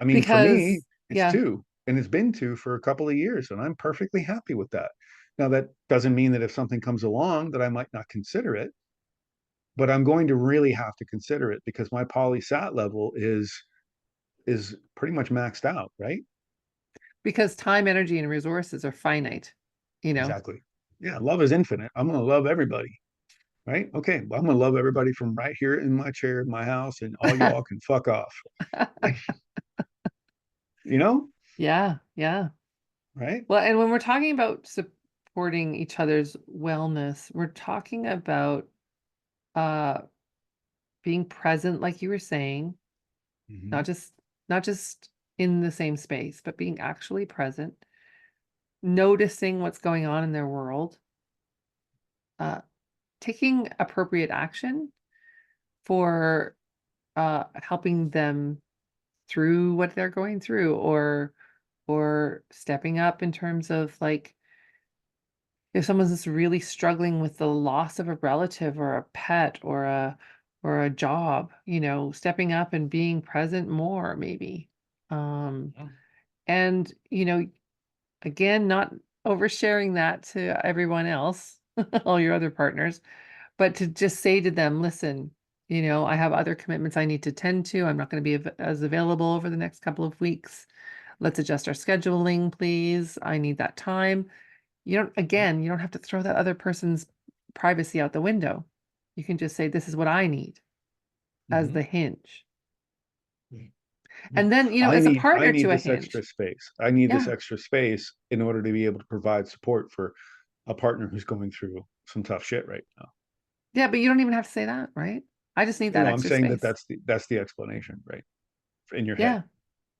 I mean, for me, Because, it's yeah, two, and it's been two for a couple of years, and I'm perfectly happy with that. Now, that doesn't mean that if something comes along that I might not consider it, but I'm going to really have to consider it because my polysat level is pretty much maxed out, right? because time, energy, and resources are finite, you know. Exactly. Yeah, love is infinite. I'm going to love everybody, right? Okay, well, I'm going to love everybody from right here in my chair in my house, and all y'all can fuck off, you know? Yeah. Yeah. Right? Well, and when we're talking about supporting each other's wellness, we're talking about uh being present, like you were saying, not Hmm. just not just in the same space, but being actually present, noticing what's going on in their world, uh, taking appropriate action for helping them through what they're going through, or stepping up in terms of like if someone's just really struggling with the loss of a relative or a pet or a job, stepping up and being present more maybe. Um, and again, not oversharing that to everyone else, all your other partners, but to just say to them, listen, I have other commitments I need to tend to. I'm not going to be as available over the next couple of weeks. Let's adjust our scheduling, please. I need that time. You don't have to throw that other person's privacy out the window. You can just say, this is what I need as the Hmm. hinge. Yeah. And then, I as a need I partner need to a this extra hinge. space. I need this Yeah. extra space in order to be able to provide support for a partner who's going through some tough shit right now. Yeah, but you don't even have to say that, right? I just need You that know, I'm extra saying that space. that's the explanation, right? In your head. Yeah,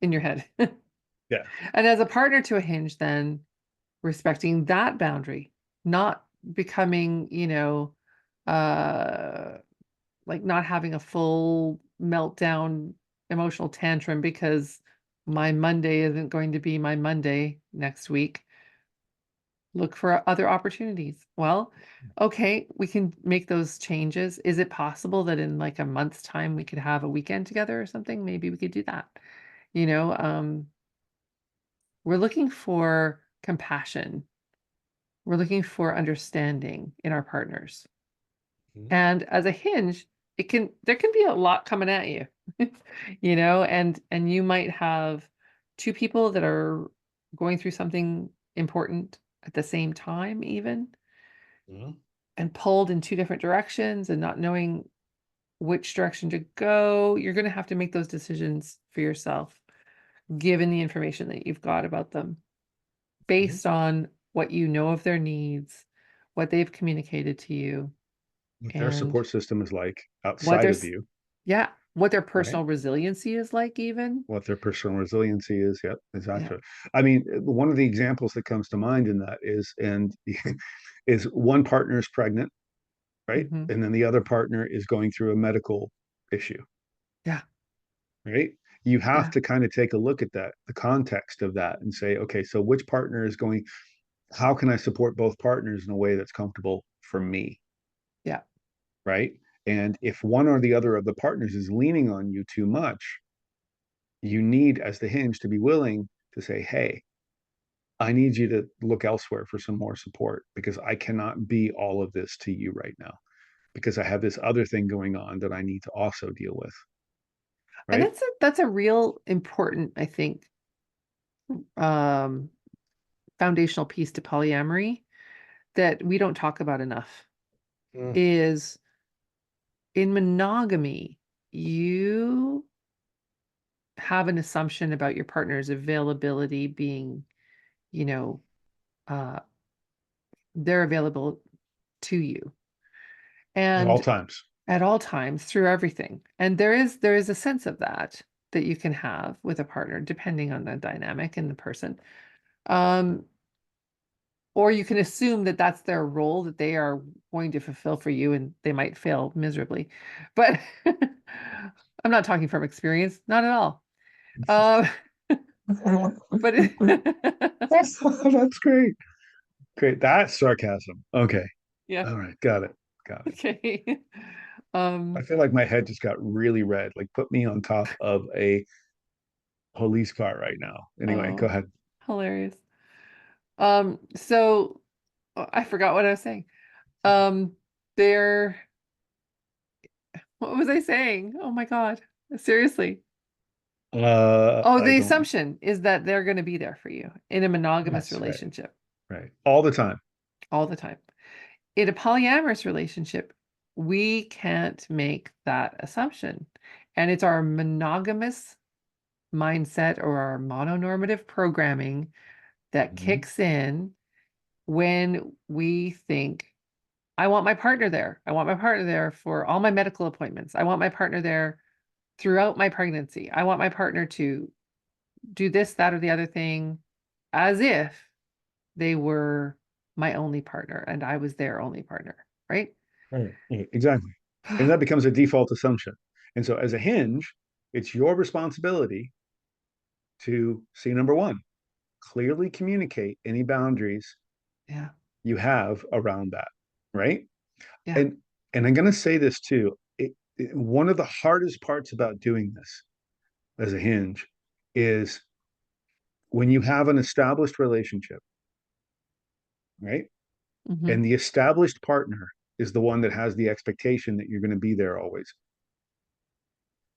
in your head. Yeah. And as a partner to a hinge, then respecting that boundary, not becoming, uh, like not having a full meltdown emotional tantrum because my Monday isn't going to be my Monday next week. Look for other opportunities. Well, okay, we can make those changes. Is it possible that in like a month's time we could have a weekend together or something? Maybe we could do that. You know, um, we're looking for compassion. We're looking for understanding in our partners. Mhm. And as a hinge, there can be a lot coming at you. And you might have two people that are going through something important at the same time even, Mhm. and pulled in two different directions and not knowing which direction to go. You're going to have to make those decisions for yourself, given the information that you've got about them, Mhm. based on what you know of their needs, what they've communicated to you, What their and support system is like what outside of there's you. yeah. what their right? personal resiliency is like, even. What their personal resiliency is. Yep, Yeah. exactly. I mean, one of the examples that comes to mind in that is one partner is pregnant, right? Hmm. And then the other partner is going through a medical issue, Yeah. right? You have Yeah. to kind of take a look at that, the context of that, and say, okay, so which partner is going, how can I support both partners in a way that's comfortable for me, Yeah. right? And if one or the other of the partners is leaning on you too much, you need, as the hinge, to be willing to say, hey, I need you to look elsewhere for some more support because I cannot be all of this to you right now because I have this other thing going on that I need to also deal with, And right? that's a real important, I think, um, foundational piece to polyamory that we don't talk about enough Mm. is in monogamy, you have an assumption about your partner's availability being, you know, uh, they're available to you At all and times. at all times through everything. And there is a sense of that that you can have with a partner, depending on the dynamic and the person. Um, or you can assume that that's their role that they are going to fulfill for you, and they might fail miserably. But I'm not talking from experience, not at all. Um, but That's great. Great. That's sarcasm. Okay. yeah, All right. Got it. Got it. okay. I Um, feel like my head just got really red. Like put me on top of a police car right now. Anyway, go oh, ahead. hilarious. So I forgot what I was saying. Um, they're what was I saying? Oh my God. Seriously. Oh, I the don't. assumption is that they're going to be there for you in a monogamous Yes, right, relationship right. All the time. all the time. In a polyamorous relationship, we can't make that assumption. And it's our monogamous mindset or our mononormative programming that Mhm. kicks in when we think, I want my partner there. I want my partner there for all my medical appointments. I want my partner there throughout my pregnancy. I want my partner to do this, that, or the other thing as if they were my only partner and I was their only partner, right? Right. Yeah, exactly. And that becomes a default assumption. And so as a hinge, it's your responsibility to see number one, clearly communicate any boundaries Yeah, you have around that, right? yeah. And I'm going to say this too. One of the hardest parts about doing this as a hinge is when you have an established relationship, right? Hmm. And the established partner is the one that has the expectation that you're going to be there always,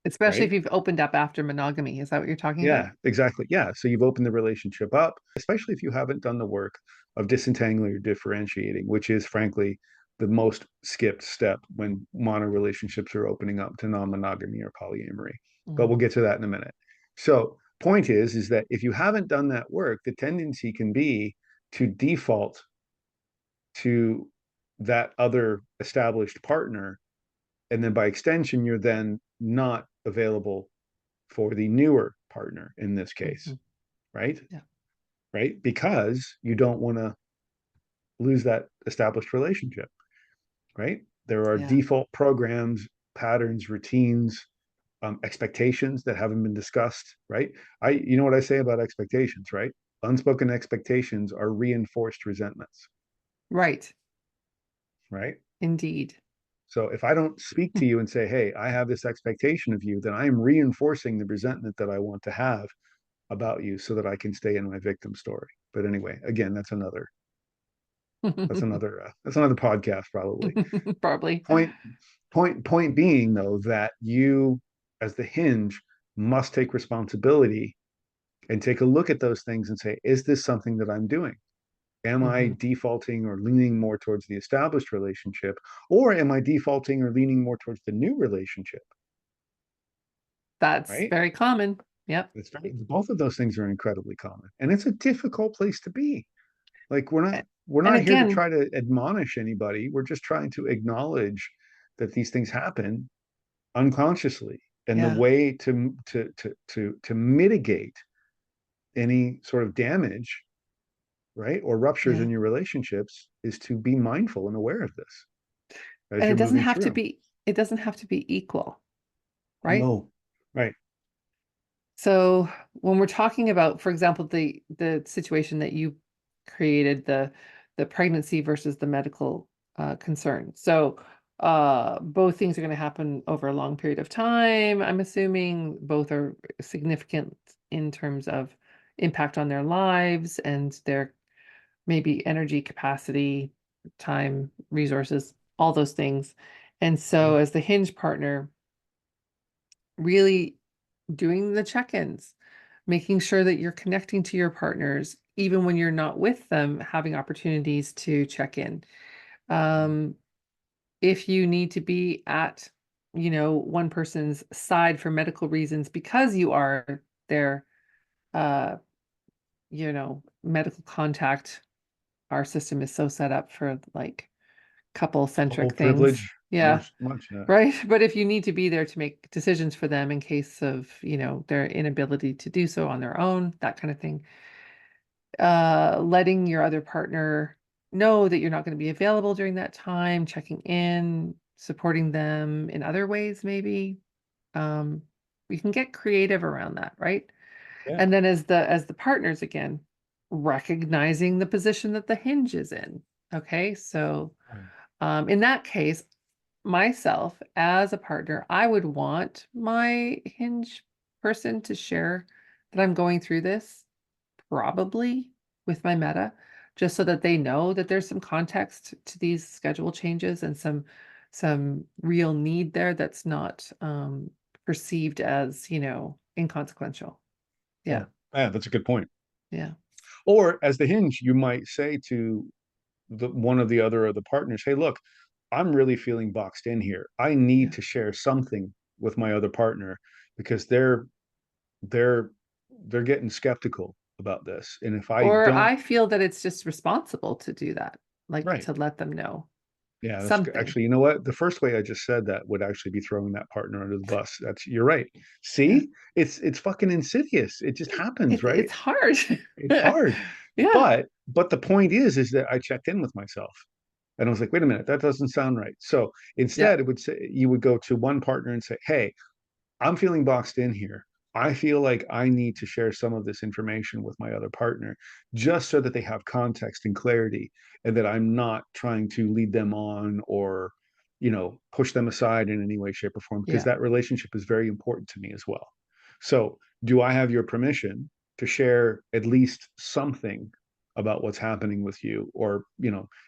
Especially if right? you've opened up after monogamy. Is that what you're talking about? Yeah, exactly. Yeah. So you've opened the relationship up, especially if you haven't done the work of disentangling or differentiating, which is frankly the most skipped step when mono relationships are opening up to non-monogamy or polyamory. But Mhm. we'll get to that in a minute. So point is that if you haven't done that work, the tendency can be to default to that other established partner. And then by extension, you're then not available for the newer partner in this case, Mhm. right? Yeah. Right? Because you don't want to lose that established relationship, right? There are Yeah. default programs, patterns, routines, expectations that haven't been discussed, right? You know what I say about expectations, right? Unspoken expectations are reinforced resentments, Right. right? Indeed. So if I don't speak to you and say, hey, I have this expectation of you, then I am reinforcing the resentment that I want to have about you so that I can stay in my victim story. But anyway, again, that's another podcast probably. Probably. Point point being though that you as the hinge must take responsibility and take a look at those things and say, is this something that I'm doing? Am I Hmm. defaulting or leaning more towards the established relationship, or am I defaulting or leaning more towards the new relationship? That's Right? very common. Yep. Both of those things are incredibly common, and it's a difficult place to be. Like A- we're And not here to again, try to admonish anybody. We're just trying to acknowledge that these things happen unconsciously, And the Yeah. way to mitigate any sort of damage, right, or ruptures Yeah. in your relationships is to be mindful and aware of this as And you're moving through. it doesn't have to be equal, right? No, right. So when we're talking about, for example, the situation that you created, the pregnancy versus the medical concern. So both things are going to happen over a long period of time. I'm assuming both are significant in terms of impact on their lives and their maybe energy capacity, time, resources, all those things. And so Mhm. as the hinge partner, really doing the check-ins, making sure that you're connecting to your partners, even when you're not with them, having opportunities to check in. Mhm. Um, if you need to be at, one person's side for medical reasons because you are their, uh, medical contact, our system is so set up for like The whole couple-centric things. privilege, Yeah. most much. Yeah. Right. But if you need to be there to make decisions for them in case of, their inability to do so on their own, that kind of thing, letting your other partner know that you're not going to be available during that time, checking in, supporting them in other ways, maybe. Um, we can get creative around that, right? Yeah. And then as the partners again, recognizing the position that the hinge is in. Okay. So Right. in that case, myself as a partner, I would want my hinge person to share that I'm going through this, probably with my meta, just so that they know that there's some context to these schedule changes and some real need there that's not perceived as, inconsequential. Yeah. Yeah. Yeah, that's a good point. Yeah. Or as the hinge, you might say to the one of the other of the partners, hey, look, I'm really feeling boxed in here. I need Yeah. to share something with my other partner because they're they're getting skeptical about this. And if I Or don't, I feel that it's just responsible to do that, like right. to let them know Yeah, that's something. actually, you know what? The first way I just said that would actually be throwing that partner under the bus. That's you're right. Yeah. See, it's fucking insidious. It just happens, right? It's hard. It's hard. Yeah. But the point is that I checked in with myself and I was like, wait a minute, that doesn't sound right. So Yeah. instead, it would say you would go to one partner and say, hey, I'm feeling boxed in here. I feel like I need to share some of this information with my other partner just so that they have context and clarity and that I'm not trying to lead them on or, push them aside in any way, shape, or form, because Yeah. that relationship is very important to me as well. So, do I have your permission to share at least something about what's happening with you? Or,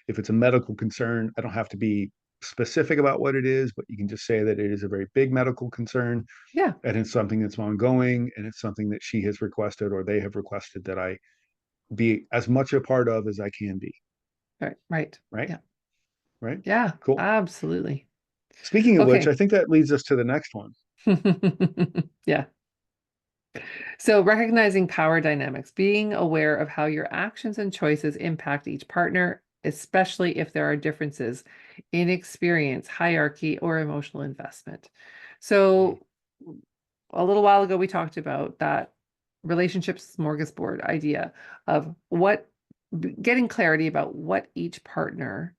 if it's a medical concern, I don't have to be specific about what it is, but you can just say that it is a very big medical concern Yeah. and it's something that's ongoing and it's something that she has requested or they have requested that I be as much a part of as I can be. Right. Right. Right. Yeah. Right. Yeah. Cool. Absolutely. Speaking of which, Okay. I think that leads us to the next one. Yeah. So recognizing power dynamics, being aware of how your actions and choices impact each partner, especially if there are differences in experience, hierarchy, or emotional investment. Mm. So a little while ago, we talked about that relationship smorgasbord idea of getting clarity about what each partner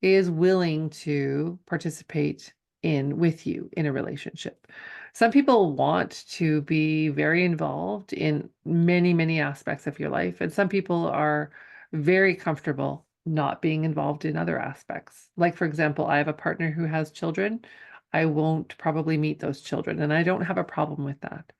is willing to participate in with you in a relationship. Some people want to be very involved in many, many aspects of your life, and some people are very comfortable not being involved in other aspects. Like, for example, I have a partner who has children. I won't probably meet those children, and I don't have a problem with that.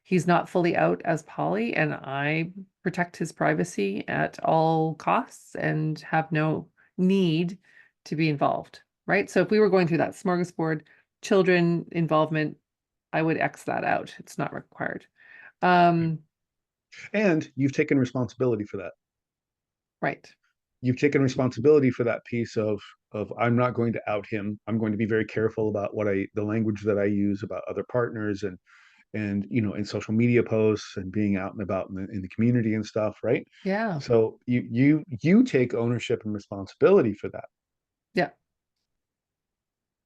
He's not fully out as poly, and I protect his privacy at all costs and have no need to be involved, right? So if we were going through that smorgasbord, children involvement, I would X that out. It's not required. Um, And you've taken responsibility for that. right. You've taken responsibility for that piece of I'm not going to out him. I'm going to be very careful about the language that I use about other partners and in social media posts and being out and about in the community and stuff, right? Yeah. So you take ownership and responsibility for that. Yeah.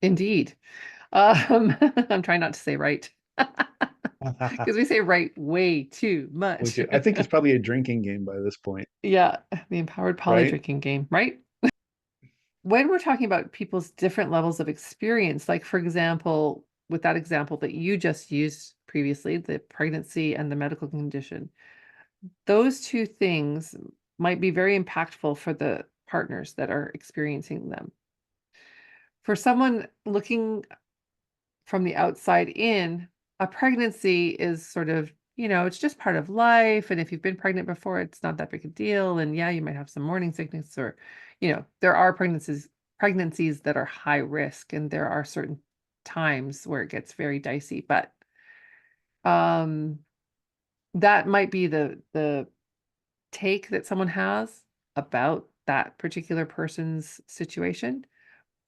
Indeed. I'm trying not to say right because we say right way too much. I think it's probably a drinking game by this point, Yeah, the empowered poly right? drinking game, right? When we're talking about people's different levels of experience, like for example, with that example that you just used previously, the pregnancy and the medical condition, those two things might be very impactful for the partners that are experiencing them. For someone looking from the outside in, a pregnancy is sort of, it's just part of life. And if you've been pregnant before, it's not that big a deal. And yeah, you might have some morning sickness or, there are pregnancies that are high risk, and there are certain times where it gets very dicey. But um that might be the take that someone has about that particular person's situation.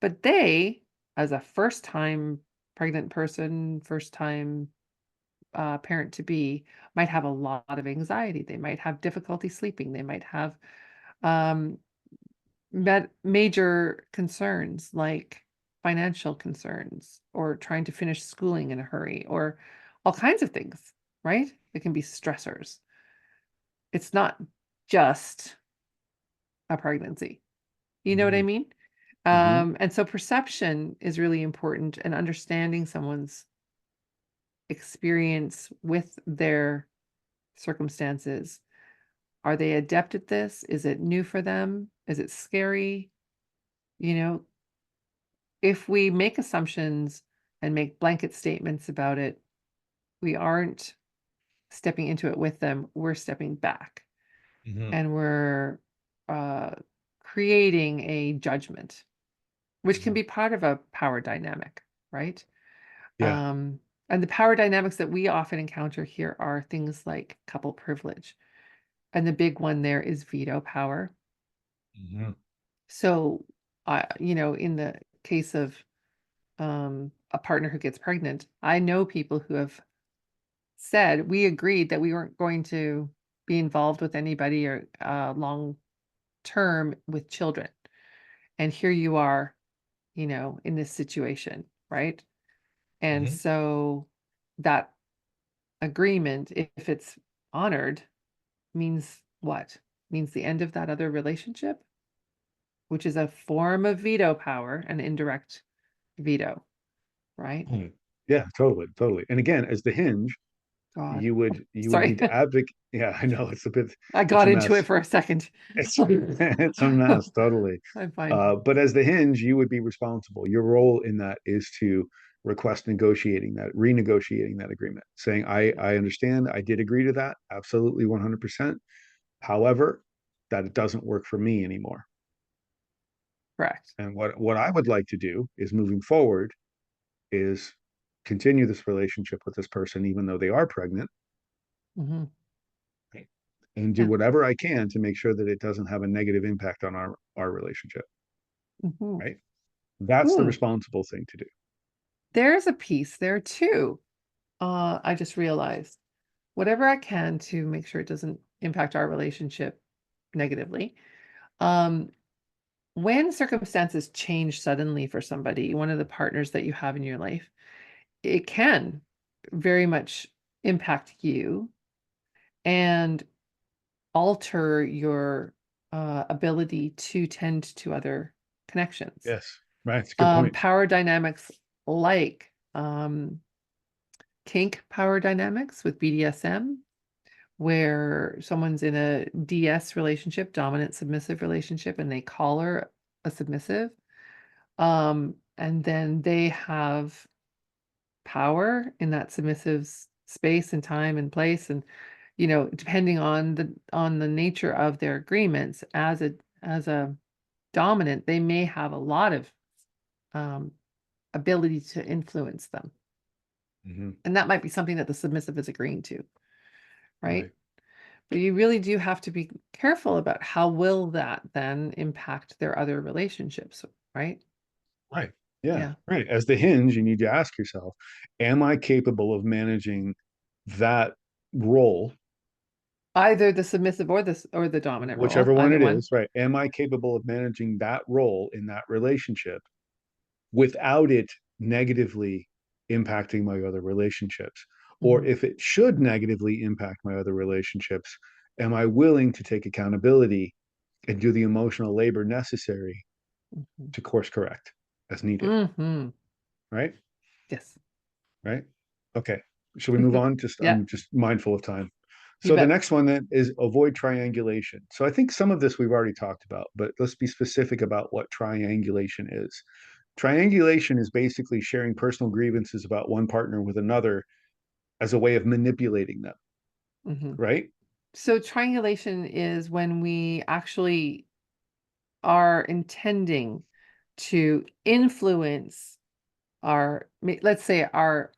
But they, as a first time pregnant person, first time parent to be, might have a lot of anxiety. They might have difficulty sleeping. They might have um, major concerns like financial concerns or trying to finish schooling in a hurry or all kinds of things, right? It can be stressors. It's not just a pregnancy. You know what I Hmm. mean? Hmm. And so perception is really important, and understanding someone's experience with their circumstances. Are they adept at this? Is it new for them? Is it scary? You know, if we make assumptions and make blanket statements about it, we aren't stepping into it with them. We're stepping back, Hmm. and we're uh, creating a judgment, which can Hmm. be part of a power dynamic, right? Yeah. Um, and the power dynamics that we often encounter here are things like couple privilege. And the big one there is veto power. Hmm. So, in the case of a partner who gets pregnant, I know people who have said we agreed that we weren't going to be involved with anybody or long term with children. And here you are, in this situation, right? And Hmm. so that agreement, if it's honored, means what? Means the end of that other relationship, which is a form of veto power, an indirect veto, right? Yeah, totally, totally. And again, as the hinge, God. you would Sorry. need to advocate. Yeah, I know I it's got a into it mess. for a second. It's it's a mess, totally. I'm fine. But as the hinge, you would be responsible. Your role in that is to request renegotiating that agreement, saying, I understand, I did agree to that, absolutely 100%. However, that it doesn't work for me anymore. Correct. And what I would like to do is moving forward is continue this relationship with this person, even though they are pregnant, Hmm. and do Yeah. whatever I can to make sure that it doesn't have a negative impact on our relationship. Hmm. Right. That's the Hmm. responsible thing to do. There's a piece there too. I just realized whatever I can to make sure it doesn't impact our relationship negatively. Um, when circumstances change suddenly for somebody, one of the partners that you have in your life, it can very much impact you and alter your ability to tend to other connections. Yes. Right. It's a good point. Power dynamics like kink power dynamics with BDSM, where someone's in a DS relationship, dominant submissive relationship, and they call her a submissive. And then they have power in that submissive space and time and place. And, depending on the nature of their agreements as a dominant, they may have a lot of um, ability to influence them. Hmm. And that might be something that the submissive is agreeing to, right? Right. But you really do have to be careful about how will that then impact their other relationships, right? Right. Yeah. Yeah. Right. As the hinge, you need to ask yourself, am I capable of managing that role, Either the submissive or the dominant role, whichever one either it one. is, right? Am I capable of managing that role in that relationship without it negatively impacting my other relationships? Or Mhm. if it should negatively impact my other relationships, am I willing to take accountability and do the emotional labor necessary Mhm. to course correct as needed? Mhm. Right? Yes. Right? Okay. Should we move on? Just Yeah, I'm just mindful of time. you So the bet. next one then is avoid triangulation. So I think some of this we've already talked about, but let's be specific about what triangulation is. Triangulation is basically sharing personal grievances about one partner with another as a way of manipulating them, Mhm. right? So triangulation is when we actually are intending to influence let's say our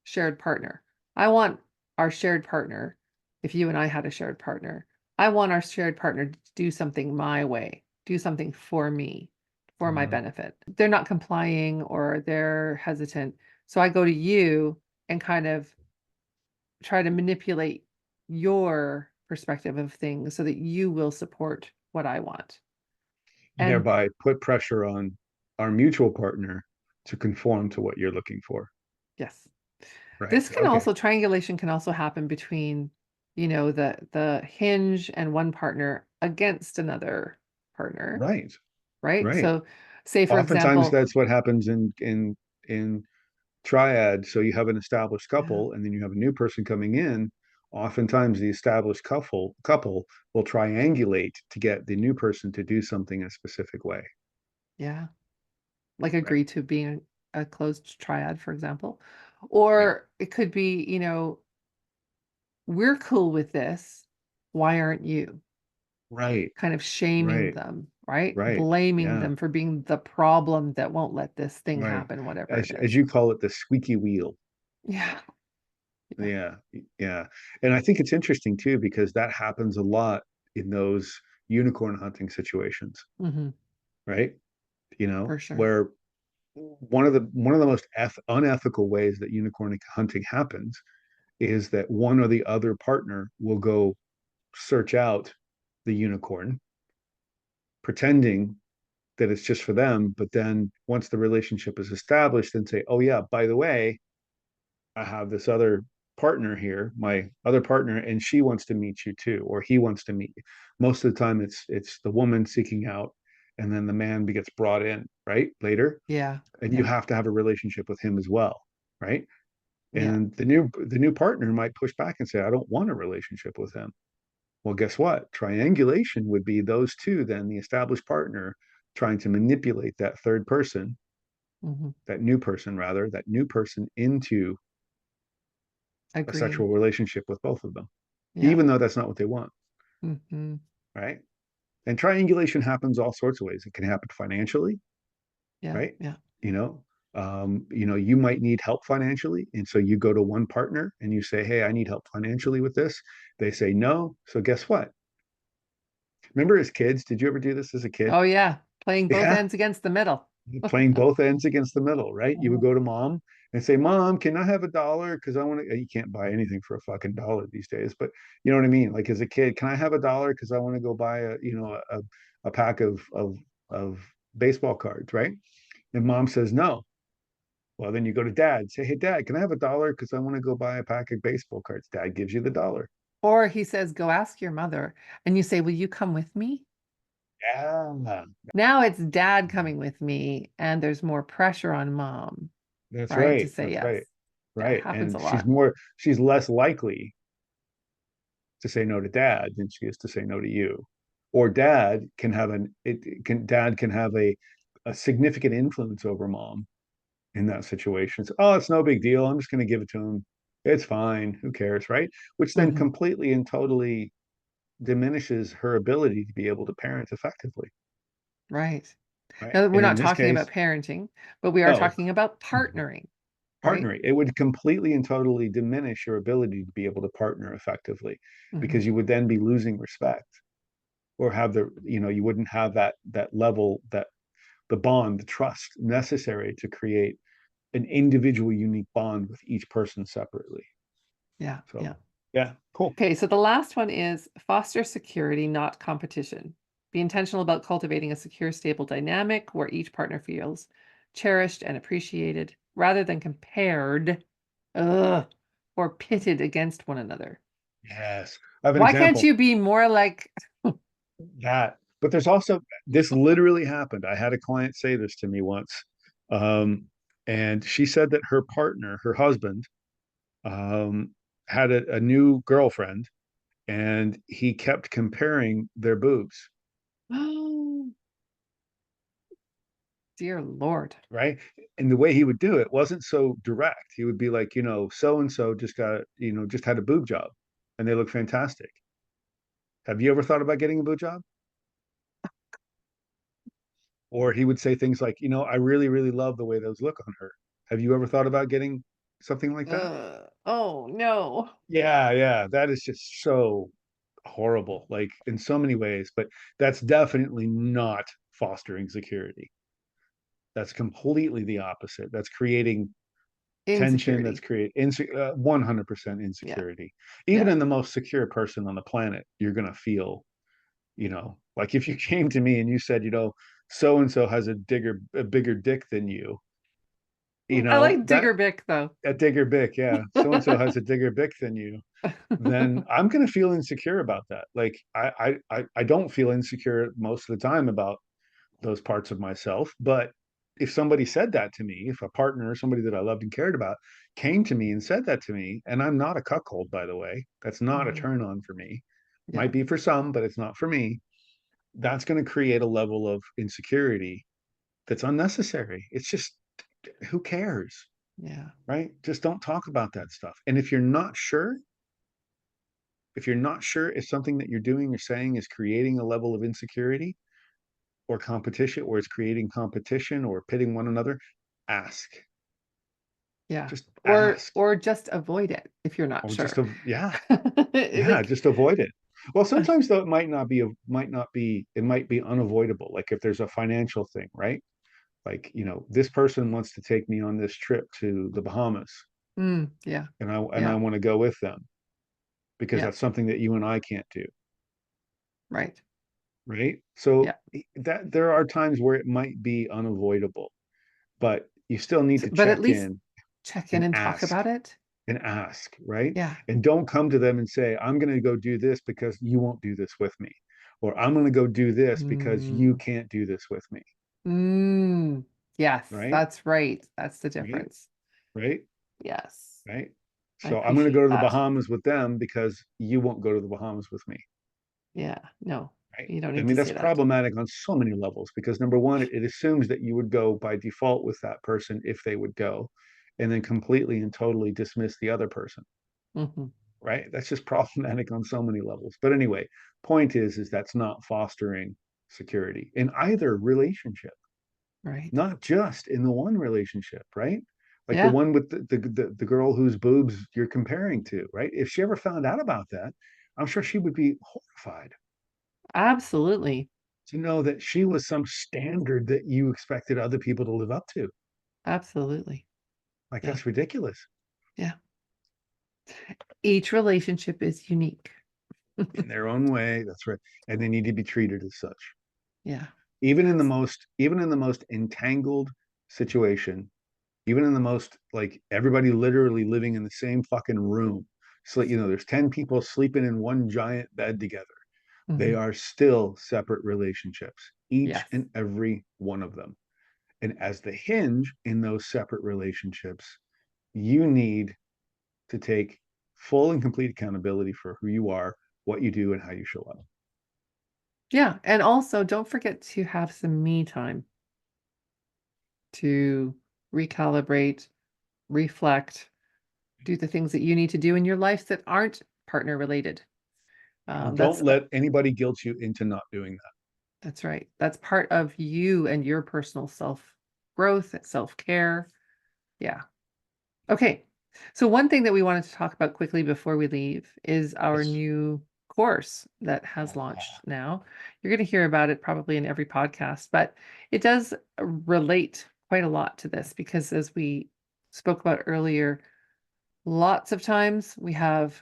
shared partner. I want our shared partner, if you and I had a shared partner, I want our shared partner to do something my way, do something for me, for my Uh, benefit. They're not complying or they're hesitant. So I go to you and kind of try to manipulate your perspective of things so that you will support what I want. And Thereby put pressure on our mutual partner to conform to what you're looking for. yes, Right. this can Okay. also triangulation can also happen between, the hinge and one partner against another partner, Right. right? Right. So say for Oftentimes example, that's what happens in triad. So you have an established yeah, couple and then you have a new person coming in. Oftentimes the established couple will triangulate to get the new person to do something a specific way. yeah, like Right. agree to being a closed triad, for example. Yeah. Or it could be, we're cool with this. Why aren't you? Right. Kind of shaming Right. them, right? Right. Blaming Yeah. them for being the problem that won't let this thing Right. happen, whatever it As is. you call it, the squeaky wheel. Yeah. Yeah. Yeah. Yeah. And I think it's interesting too, because that happens a lot in those unicorn hunting situations, Hmm. right? For sure. Where one of the most unethical ways that unicorn hunting happens is that one or the other partner will go search out the unicorn, pretending that it's just for them. But then once the relationship is established, then say, oh, yeah, by the way, I have this other partner here, my other partner, and she wants to meet you too, or he wants to meet you. Most of the time, it's the woman seeking out, and then the man gets brought in, right, later, Yeah. and you Yeah. have to have a relationship with him as well, right? Yeah. And the new partner might push back and say, I don't want a relationship with him. Well, guess what? Triangulation would be those two, then the established partner trying to manipulate that third person, Hmm. that new person rather, that new person into a Agreed. sexual relationship with both of them, Yeah. even though that's not what they want, Hmm. right? And triangulation happens all sorts of ways. It can happen financially, Yeah. right? Yeah. You know, you might need help financially, and so you go to one partner and you say, "Hey, I need help financially with this." They say no. So guess what? Remember as kids, did you ever do this as a kid? Oh, yeah. Playing both Yeah, ends against the middle. playing both ends against the middle, right? You would Mhm. go to mom and say, "Mom, can I have $1? Because I want to." You can't buy anything for a fucking dollar these days, but you know what I mean. Like as a kid, can I have $1? Because I want to go buy a pack of baseball cards, right? And mom says no. Well, then you go to dad, say, "Hey, dad, can I have $1? Because I want to go buy a pack of baseball cards." Dad gives you the dollar. Or he says, go ask your mother. And you say, will you come with me? Yeah, Now it's dad coming with me, and there's more pressure on mom, that's right? To right. say That's yes. right. Yeah, it Right. happens a And lot. she's less likely to say no to dad than she is to say no to you. Or dad can have a significant influence over mom in that situation. So, oh, it's no big deal. I'm just going to give it to him. It's fine. Who cares, right? Which then Hmm. completely and totally diminishes her ability to be able to parent effectively, Right. right? Now, we're And in not this talking about case, parenting, but we are no, talking about partnering, right? partnering. It would completely and totally diminish your ability to be able to partner effectively Hmm. because you would then be losing respect or have you wouldn't have that level, that the bond, the trust necessary to create an individual unique bond with each person separately. Yeah. So Yeah. yeah, cool. Okay, so the last one is foster security, not competition. Be intentional about cultivating a secure, stable dynamic where each partner feels cherished and appreciated rather than compared, or pitted against one another. Yes. I have an Why can't example. you be more like That, but there's also, this literally happened. I had a client say this to me once. Um, and she said that her partner, her husband, um, had a new girlfriend and he kept comparing their boobs, oh, dear Lord. right? And the way he would do it wasn't so direct. He would be like, so and so just had a boob job and they look fantastic. Have you ever thought about getting a boob job? Or he would say things like, I really, really love the way those look on her. Have you ever thought about getting something like that? Oh no. Yeah, yeah. That is just so horrible, like in so many ways, but that's definitely not fostering security. That's completely the opposite. That's creating tension. That's Insecurity. create 100% Yeah. insecurity. Even Yeah. in the most secure person on the planet, you're going to feel, like if you came to me and you said, so and so has a bigger dick than you, I like that Digger Bick though. a digger bick, yeah, so and so has a digger bick than you, then I'm going to feel insecure about that. Like I don't feel insecure most of the time about those parts of myself, but if somebody said that to me, if a partner or somebody that I loved and cared about came to me and said that to me, and I'm not a cuckold, by the way, that's not a Mhm. turn on for me. Yeah. Might be for some, but it's not for me. That's going to create a level of insecurity that's unnecessary. It's just, who cares? Yeah. Right? Just don't talk about that stuff. And if you're not sure if something that you're doing or saying is creating a level of insecurity or competition, or is creating competition or pitting one another, ask. Yeah. Just Or ask. or just avoid it if you're not Or just, sure. yeah, yeah, Like just avoid it. Well, sometimes though, it might be unavoidable. Like if there's a financial thing, right? Like, this person wants to take me on this trip to the Bahamas, yeah. and I Yeah. want to go with them because Yeah. that's something that you and I can't do. Right. Right? So Yeah. that there are times where it might be unavoidable, but you still need to But at check least in check in and and talk ask about it. right? Yeah. And don't come to them and say, I'm going to go do this because you won't do this with me, or I'm going to go do this because you Mm. can't do this with me, Mm. Yes, right? that's right. That's the Right? difference. Right? Yes. Right? I So I'm going to go appreciate to the that. Bahamas with them because you won't go to the Bahamas with me. Yeah. No, Right? you don't I need mean, to that's say that. problematic on so many levels because number one, it assumes that you would go by default with that person if they would go, and then completely and totally dismiss the other person. Hmm. Right? That's just problematic on so many levels. But anyway, point is that's not fostering security in either relationship, Right. not just in the one relationship, right? Like the Yeah. one with the girl whose boobs you're comparing to, right? If she ever found out about that, I'm sure she would be horrified Absolutely. to know that she was some standard that you expected other people to live up to. Absolutely. Like Yeah. that's ridiculous Yeah. Each relationship is unique. in their own way. That's right. And they need to be treated as such. Yeah. Yes. Even in the most entangled situation, even in the most, like, everybody literally living in the same fucking room. So, there's 10 people sleeping in one giant bed together. They Hmm. are still separate relationships, each Yes. and every one of them. And as the hinge in those separate relationships, you need to take full and complete accountability for who you are, what you do, and how you show up. Yeah. And also don't forget to have some me time to recalibrate, reflect, do the things that you need to do in your life that aren't partner related. And That's don't let anybody guilt you into not doing that. that's right. That's part of you and your personal self growth, self care. Yeah. Okay. So one thing that we wanted to talk about quickly before we leave is our Yes. new course that has launched now. You're going to hear about it probably in every podcast, but it does relate quite a lot to this because as we spoke about earlier, lots of times we have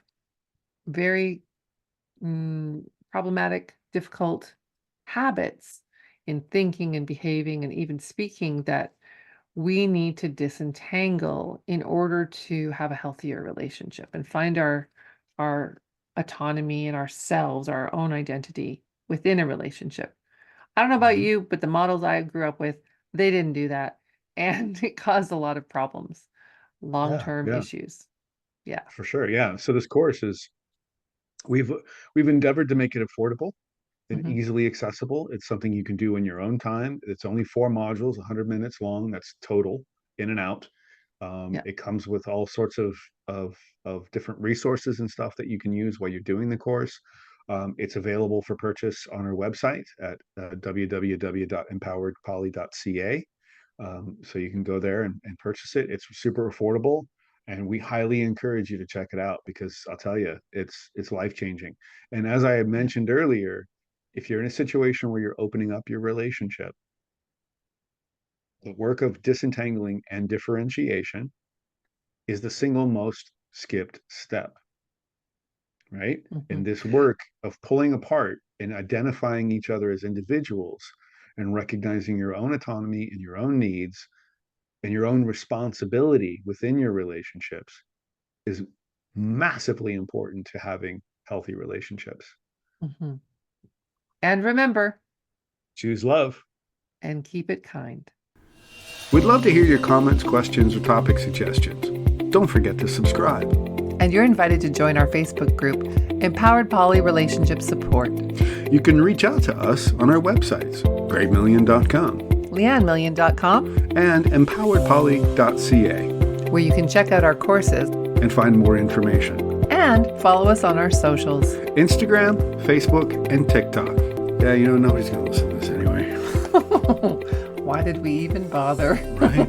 very problematic, difficult habits in thinking and behaving and even speaking that we need to disentangle in order to have a healthier relationship and find our autonomy and ourselves, our own identity within a relationship. I don't know about Mhm. you, but the models I grew up with, they didn't do that. And it caused a lot of problems, Yeah, long-term yeah, issues. Yeah. for sure. Yeah. So this course is we've we've endeavored to make it affordable and Hmm. easily accessible. It's something you can do in your own time. It's only 4 modules, 100 minutes long. That's total, in and out. Yeah. It comes with all sorts of different resources and stuff that you can use while you're doing the course. It's available for purchase on our website at www.empoweredpoly.ca. So you can go there and purchase it. It's super affordable, and we highly encourage you to check it out because I'll tell you, it's life changing. And as I had Yeah. mentioned earlier, if you're in a situation where you're opening up your relationship, the work of disentangling and differentiation is the single most skipped step, right? Hmm. And this work of pulling apart and identifying each other as individuals and recognizing your own autonomy and your own needs and your own responsibility within your relationships is massively important to having healthy relationships. Hmm. And remember, Choose love. and keep it kind. We'd love to hear your comments, questions, or topic suggestions. Don't forget to subscribe. And you're invited to join our Facebook group, Empowered Poly Relationship Support. You can reach out to us on our websites, greggmillion.com LeanneMillion.com, and empoweredpoly.ca, where you can check out our courses and find more information. and follow us on our socials. Instagram, Facebook, and TikTok. Yeah, nobody's going to listen to this anyway. Why did we even bother? Right?